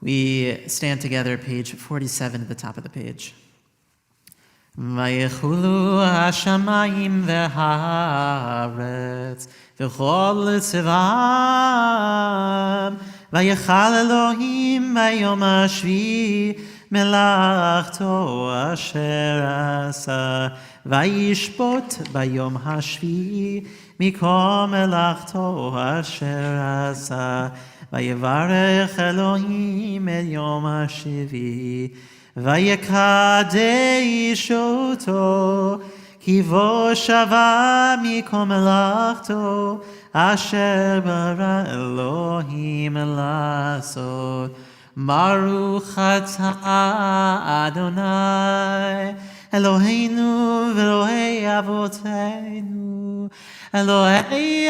We stand together, page 47 at the top of the page. ויחולו השמיים והארץ וכל צבאם ויחל אלוהים ביום השביעי מלאכתו אשר עשה וישפוט ביום השביעי מכל מלאכתו אשר עשה ויברך אלוהים את יום השביעי ויקדש אותו כי בו שווה מכל מלאכתו אשר ברא אלוהים לעשות. ברוך אתה אדוני אלוהינו ואלוהי אבותינו אלוהי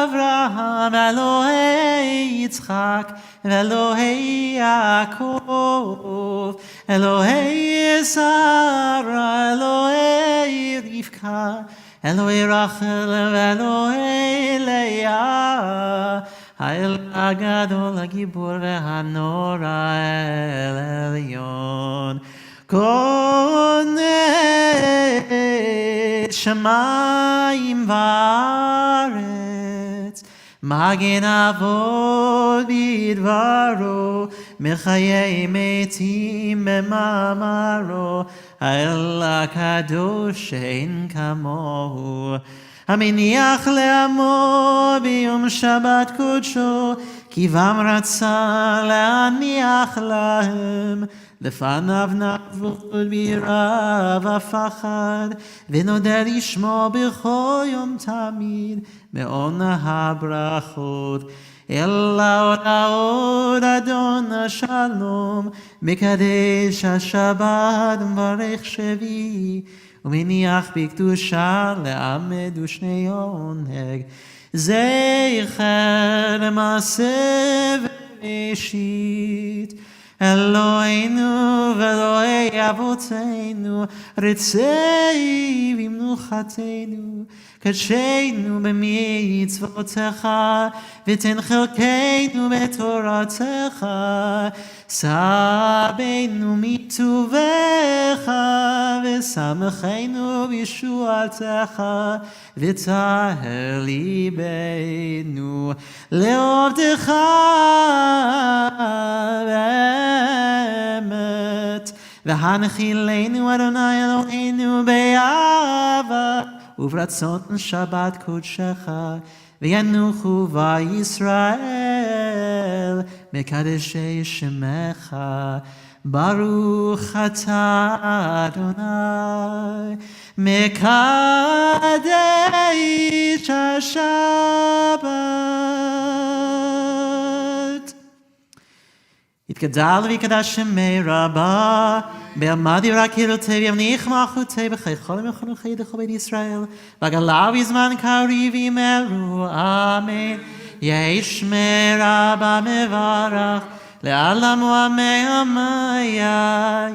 אברהם אלוהי יצחק ואלוהי יעקב אלוהי שרה אלוהי רבקה אלוהי רחל ואלוהי לאה האל הגדול הגיבור והנורא אל עליון קונה שמיים וארץ מגן אבות בדברו מחיי מתים במאמרו האל הקדוש אין כמוהו המניח לעמו ביום שבת קודשו כי בם רצה להניח להם לפניו נעבוד ביראה ופחד ונודה לשמו בכל יום תמיד מעונה הברכות אלא עוד אדון השלום מקדש השבת ומברך שביעי ומניח בקדושה לעמד ושני עונג זכר למעשה וראשית אלוהינו ואלוהי אבותינו רצי במנוחתנו קדשנו במצוותיך ותן חלקנו בתורתך סבנו מטובך ושמחנו בישועתך וטהר ליבנו לעובדך באמת והנחילנו אדוני אלוהינו באהבה וברצון שבת קודשך וינוחו בישראל מקדשי שמך ברוך אתה אדוני מקדש השבת יתגדל ויקדש שמי רבה בעמד ירקירותי וימניח מלכותי בכל מחנוכי דכל בית ישראל בגלה בזמן קריב ימרו אמן יהי שמי רבה מברך לעלם ועמי עמיה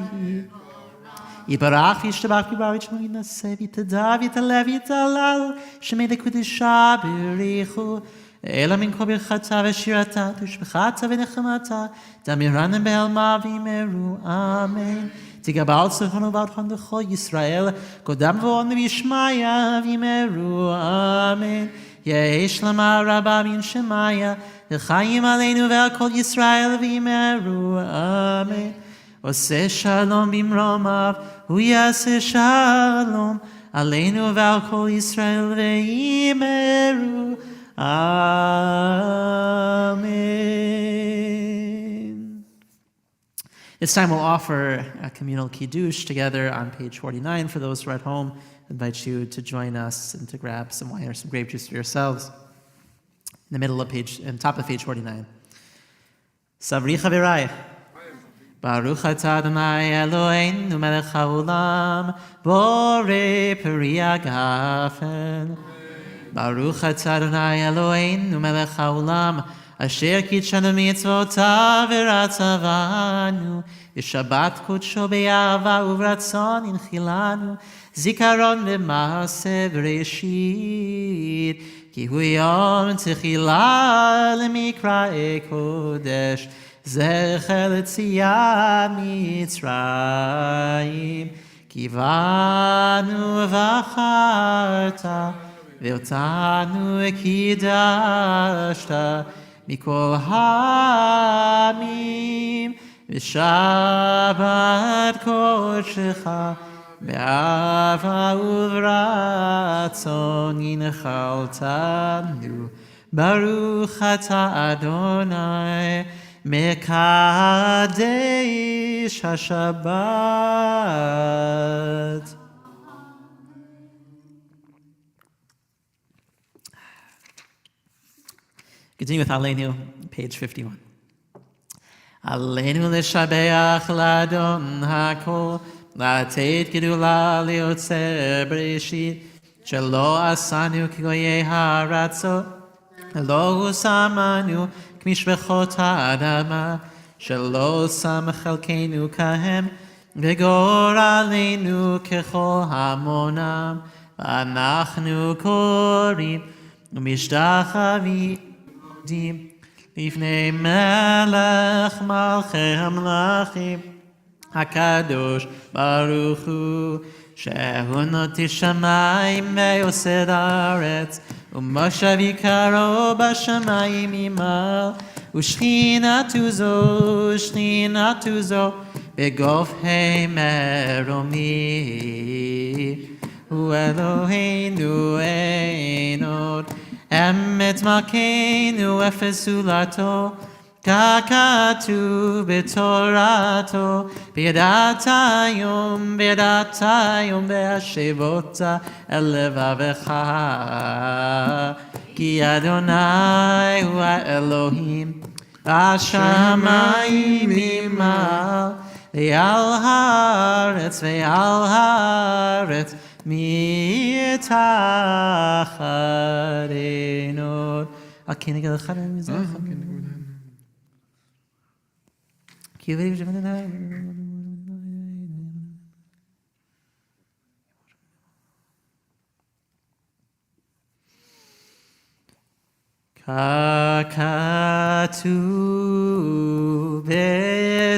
יברך וישתבח ויברא שמו ינשא ויתהדר ויתעלה ויתהלל שמי לקודשה בריחו אלא מן כל ברכתה ושירתה תושבחתה ונחמתה דמירנם בהלמה וימרו אמן תגבל צפונו ועדכון לכל ישראל קודם ועוד וישמעיה וימרו אמן יהי שלמה רבה מן שמעיה לחיים עלינו ועל כל ישראל וימרו אמן עושה שלום במרומיו, הוא יעשה שלום עלינו ועל כל ישראל ויאמרו Amen. This time we'll offer a communal kiddush together on page 49. For those who are at home, I invite you to join us and to grab some wine or some grape juice for yourselves. In the middle of page, and top of page 49. Savri Chavirai. Baruch atah Adonai Eloheinu melech haolam, borei peri hagafen. Baruch atah Adonai Eloheinu melech haolam, asher kitshanu mitzvotav v'ratzavanu, v'shabbat kodsho be'ahava u'v'ratzon inchilanu, zikaron v'maaseh v'reshit, ki hu yom techila l'mikra'e kodesh, זכר ליציאת מצרים, כי באנו ובחרת, ואותנו קידשת מכל העמים, ושבת קודשך באהבה וברצון הנחלתנו. ברוך אתה אדוני Mekadesh HaShabbat. Continue with Aleinu, page 51. Aleinu l'shabeach l'Adon HaKol, לתת גדולה ליוצר בראשית, שלא עשנו כגויי הארצות, לא הוא שמנו משפחות האדמה, שלא שם חלקנו כהם, וגורלנו ככל המונם, ואנחנו קוראים ומשתחווים לפני מלך מלכי המלכים, הקדוש ברוך הוא, שהוא נוטה שמיים ויוסד הארץ, ומושב יקרו בשמיים ממעל, ושכינתו זו בגופי מרומי. הוא אלוהינו אין עוד, אמת מלכנו אפס זולתו, ככתוב בתורתו, בידעת היום בהשבות אל לבבך, כי אדוני הוא האלוהים, השמיים ממעל, ועל הארץ מתחת אין עוד. הכנג לך למזרח. ככתוב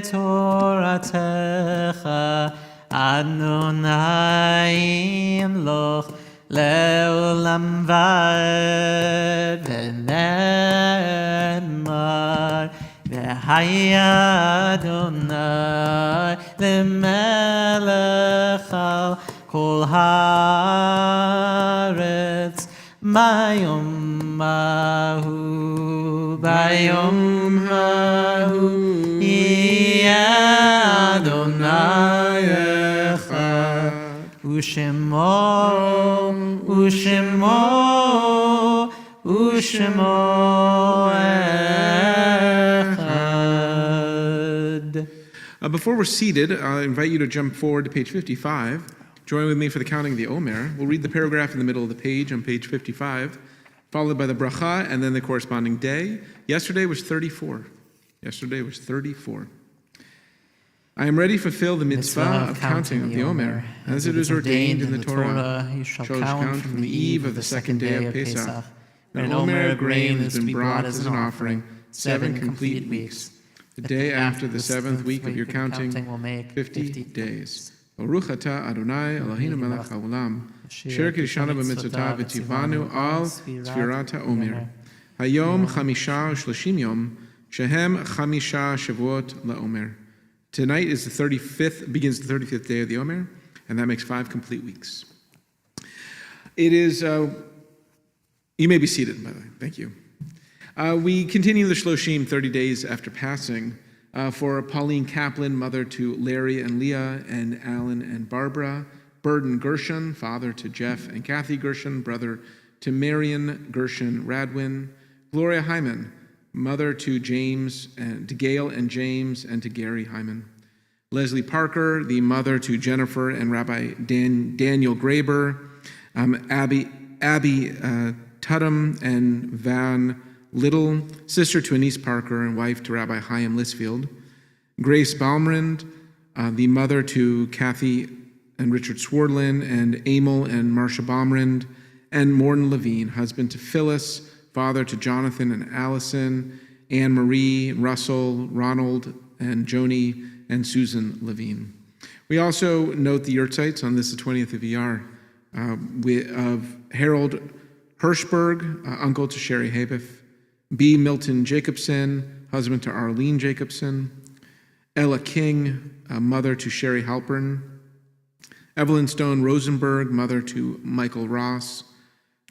בתורתך, אדוני ימלוך לעולם ועד, ונאמר והיה אדוני למלך על כל הארץ. ביום ההוא יהיה אדוני אחד, ושמו אחד. Before we're seated, I invite you to jump forward to page 55. Join with me for the counting of the Omer. We'll read the paragraph in the middle of the page on page 55, followed by the bracha and then the corresponding day. Yesterday was 34. I am ready to fulfill the mitzvah of counting of the Omer, as it is ordained in the Torah. You shall count from the eve of the second day of Pesach. When an Omer of grain has been brought as an offering, 7 complete weeks. The day after the 7th week of your counting will make 50 days. Baruch atah Adonai Eloheinu melech haolam, asher kiddushanu b'mitzvotav v'tzivanu al tzvirat ha'omer. Hayom chamisha u'shloshim yom, shehem chamisha shavuot la'omer. Tonight is begins the 35th day of the Omer, and that makes 5 complete weeks. It is, you may be seated, by the way. Thank you. We continue the Shloshim, 30 days after passing, for Pauline Kaplan, mother to Larry and Leah, and Alan and Barbara, Burden Gershon, father to Jeff and Kathy Gershon, brother to Marion Gershon Radwin, Gloria Hyman, mother to James and to Gail and James and to Gary Hyman, Leslie Parker, the mother to Jennifer and Rabbi Daniel Graber, Abby Tudham and Van Little, sister to Anise Parker and wife to Rabbi Chaim Lisfield, Grace Balmrind, the mother to Kathy and Richard Swardlin and Emil and Marcia Balmrind, and Morton Levine, husband to Phyllis, father to Jonathan and Allison, Anne Marie, Russell, Ronald, and Joni, and Susan Levine. We also note the yurtzites on this, the 20th of ER, of Harold Hirschberg, uncle to Sherry Habeth, B. Milton Jacobson, husband to Arlene Jacobson, Ella King, mother to Sherry Halpern, Evelyn Stone Rosenberg, mother to Michael Ross,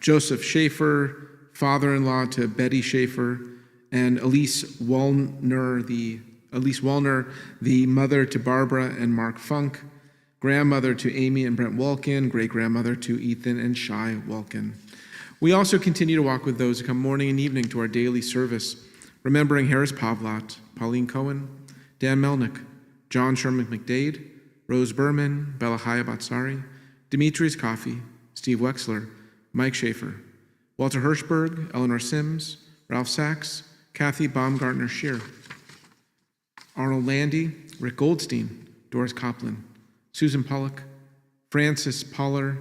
Joseph Schaefer, father-in-law to Betty Schaefer, and Elise Wallner, the mother to Barbara and Mark Funk, grandmother to Amy and Brent Walken, great-grandmother to Ethan and Shai Walken. We also continue to walk with those who come morning and evening to our daily service, remembering Harris Pavlat, Pauline Cohen, Dan Melnick, John Sherman McDade, Rose Berman, Belahaya Batsari, Demetrius Coffey, Steve Wexler, Mike Schaefer, Walter Hirschberg, Eleanor Sims, Ralph Sachs, Kathy Baumgartner Scheer, Arnold Landy, Rick Goldstein, Doris Copland, Susan Pollock, Francis Poller,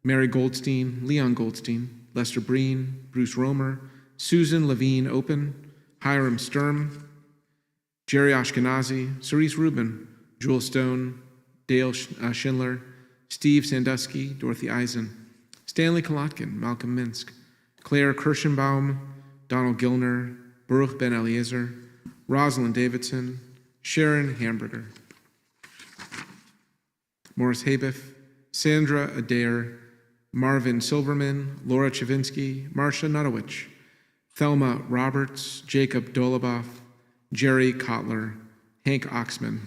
Mary Goldstein, Leon Goldstein, Lester Breen, Bruce Romer, Susan Levine Open, Hiram Sturm, Jerry Ashkenazi, Cerise Rubin, Jewel Stone, Dale Schindler, Steve Sandusky, Dorothy Eisen, Stanley Kolotkin, Malcolm Minsk, Claire Kirschenbaum, Donald Gilner, Baruch Ben Eliezer, Rosalind Davidson, Sharon Hamburger, Morris Habiff, Sandra Adair, Marvin Silverman, Laura Chavinsky, Marcia Nutowich, Thelma Roberts, Jacob Doloboff, Jerry Kotler, Hank Oxman.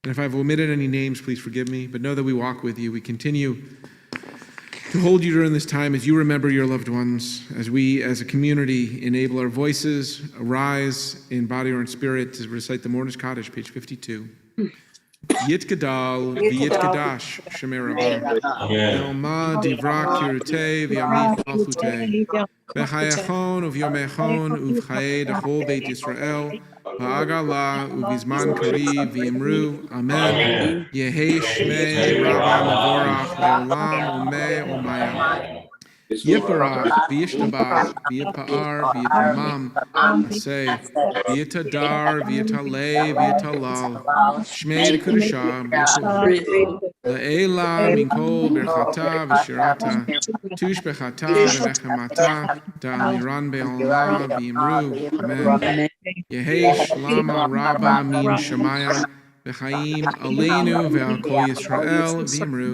And if I've omitted any names, please forgive me, but know that we walk with you. We continue to hold you during this time as you remember your loved ones, as we as a community enable our voices, arise in body or in spirit to recite the Mourner's Cottage, page 52. Yit Gadal, V'yit Gadash, Shemer Rabban, Yoma Divra Kirute, V'yamich Malchute, V'chayachon, Uv'yomechon, Uv'chaye Dachol Beit Yisrael, V'agala, Uv'izman Kariv, V'yimru, Amen, Yehei Shmei Rabba Mevorach, Le'olam, Umeh, Umaya. Yiparach, V'yishtabach, V'yipa'ar, V'yitamam, Asay, V'yitadar, V'yitalei, V'yitalal, Shmei Kudashah, B'yitov, Le'ela, Minkol, Berchata, V'shirata, Tush Bechata, V'nechemata, Da'aliran Be'olah, V'yimru, Amen. Yehesh Lama Rabba Min Shemaya, V'chaim Aleinu Ve'al Kol Yisrael V'imru.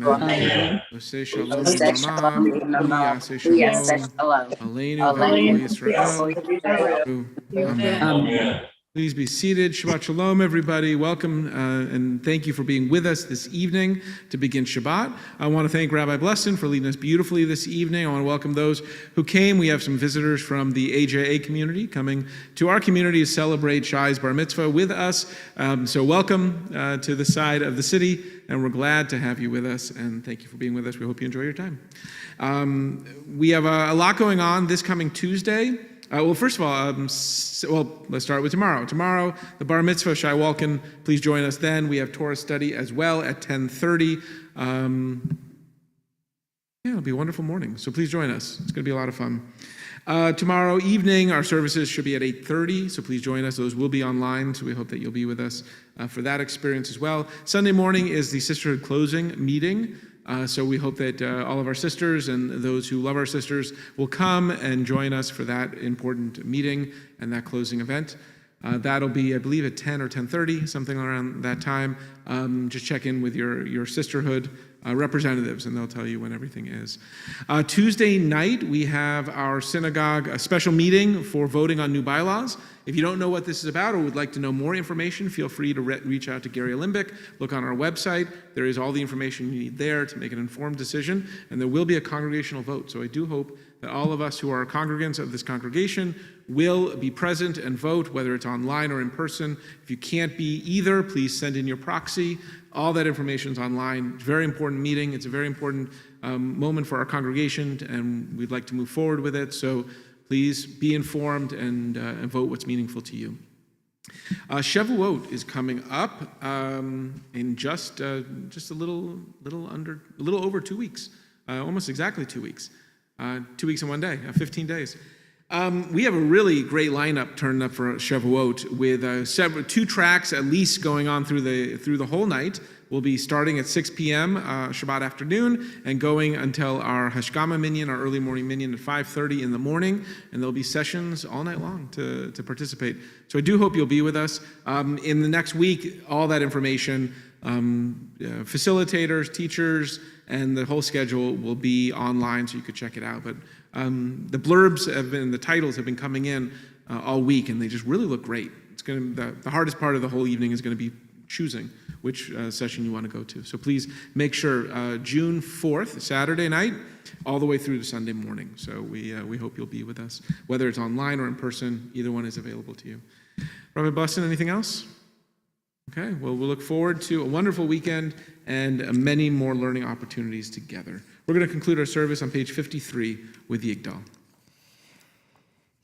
Amen. Oseh Shalom V'mama, Yaseh Shalom Aleinu Ve'al Kol Yisrael. Amen. Please be seated. Shabbat Shalom, everybody. Welcome and thank you for being with us this evening to begin Shabbat. I want to thank Rabbi Blesson for leading us beautifully this evening. I want to welcome those who came. We have some visitors from the AJA community coming to our community to celebrate Shai's Bar Mitzvah with us. So welcome to the side of the city, and we're glad to have you with us, and thank you for being with us. We hope you enjoy your time. We have a lot going on this coming Tuesday. Well, first of all, let's start with tomorrow. Tomorrow, the Bar Mitzvah, Shai Walken. Please join us then. We have Torah study as well at 10:30. It'll be a wonderful morning. So please join us. It's going to be a lot of fun. Tomorrow evening, our services should be at 8:30. So please join us. Those will be online. So we hope that you'll be with us for that experience as well. Sunday morning is the Sisterhood closing meeting. So we hope that all of our sisters and those who love our sisters will come and join us for that important meeting and that closing event. That'll be, I believe, at 10 or 10:30, something around that time. Just check in with your sisterhood representatives, and they'll tell you when everything is. Tuesday night, we have our synagogue a special meeting for voting on new bylaws. If you don't know what this is about or would like to know more information, feel free to reach out to Gary Limbick. Look on our website. There is all the information you need there to make an informed decision, and there will be a congregational vote. So I do hope that all of us who are congregants of this congregation will be present and vote, whether it's online or in person. If you can't be either, please send in your proxy. All that information is online. It's a very important meeting. It's a very important moment for our congregation, and we'd like to move forward with it. So please be informed and vote what's meaningful to you. Shavuot is coming up in just a little over 2 weeks, almost exactly 2 weeks. 2 weeks and 1 day, 15 days. We have a really great lineup turned up for Shavuot with 2 tracks at least going on through the whole night. We'll be starting at 6 p.m. Shabbat afternoon and going until our Hashkama minyan, our early morning minyan at 5:30 in the morning, and there'll be sessions all night long to participate. So I do hope you'll be with us. In the next week, all that information, facilitators, teachers, and the whole schedule will be online, so you could check it out. But the blurbs the titles have been coming in all week, and they just really look great. It's going to the hardest part of the whole evening is going to be choosing which session you want to go to. So please make sure June 4th, Saturday night, all the way through to Sunday morning. So we hope you'll be with us, whether it's online or in person. Either one is available to you. Rabbi Bussin, anything else? Okay, well, we'll look forward to a wonderful weekend and many more learning opportunities together. We're going to conclude our service on page 53 with the Yigdal.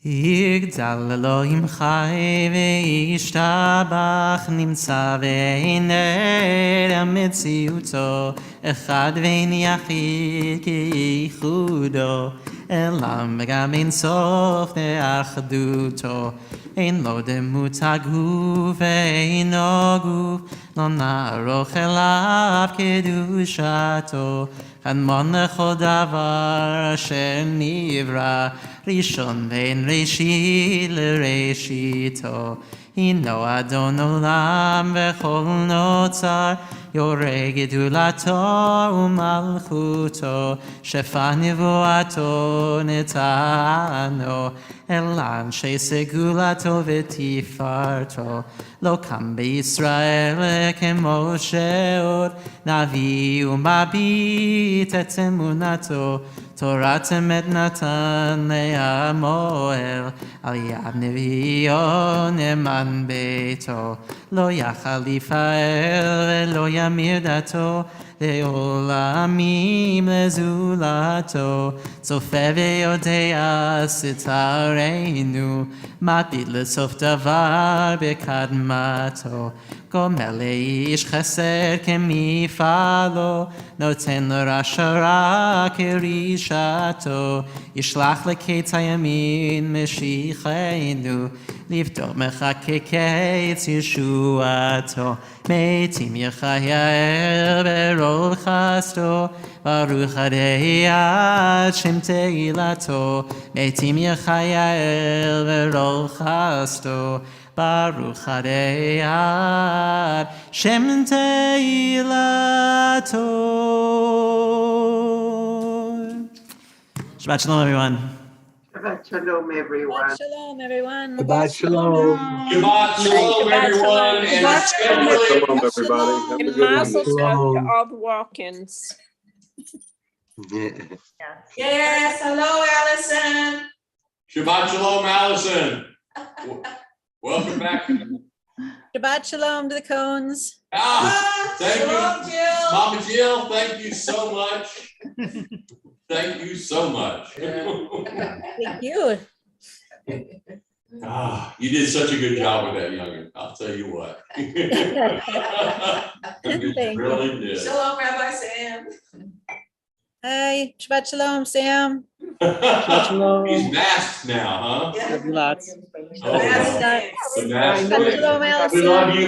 יגדל אלוהים חי וישתבח נמצא ועיני המציאותו אחד ואין יחיד כייחודו אלם וגם אין סוף לאחדותו אין לו דמות הגוף ואינו גוף לא נערוך אליו קדושתו חנמון לכל דבר אשר נברא ראשון בין ראשית לראשיתו הינו אדון עולם וכל נוצר יורה גדולתו ומלכותו שפע נבואתו נתנו אל אנשי סגולתו ותפארתו לא קם בישראל כמו שעוד נביא ומביט את אמונתו תורת אמת נתן לעמואל על יד נביאו נאמן ביתו לא יכל לפעל ולא ימיר דתו לעולמים לזולתו צופה ויודע סתרנו מביט לסוף דבר בקדמתו גומל לאיש חסד כמפעלו נותן לרשע רע כרישתו ישלח לקץ הימין משיחנו לבדוק מחכה קץ ישועתו מתים יחיה ברוב חסדו ברוך הדיית שם תהילתו מתים יחיה ברוב חסדו ברוך הדיית שם תהילתו. Shabbat shalom, everyone. Shabbat shalom, everyone. Shabbat shalom, everyone. Shabbat shalom. Shabbat shalom, everyone, and Shabbat especially Shalom, everybody. Have a And good one. mazel tov to Shalom. all the walk-ins. Yes, hello, Allison. Shabbat shalom, Allison. Welcome back. Shabbat shalom to the cones. Thank Shalom, you, Jill. Mama Jill. Thank you so much. Thank you so much. Thank you. You did such a good job with that youngin'. I'll tell you what. You Thank you. really did. Shalom, Rabbi Sam. Hi, Shabbat shalom, Sam. He's masked now, huh? Yeah. Lots. Oh, That's well. nice. The mask. Shabbat shalom, We Allison. love you,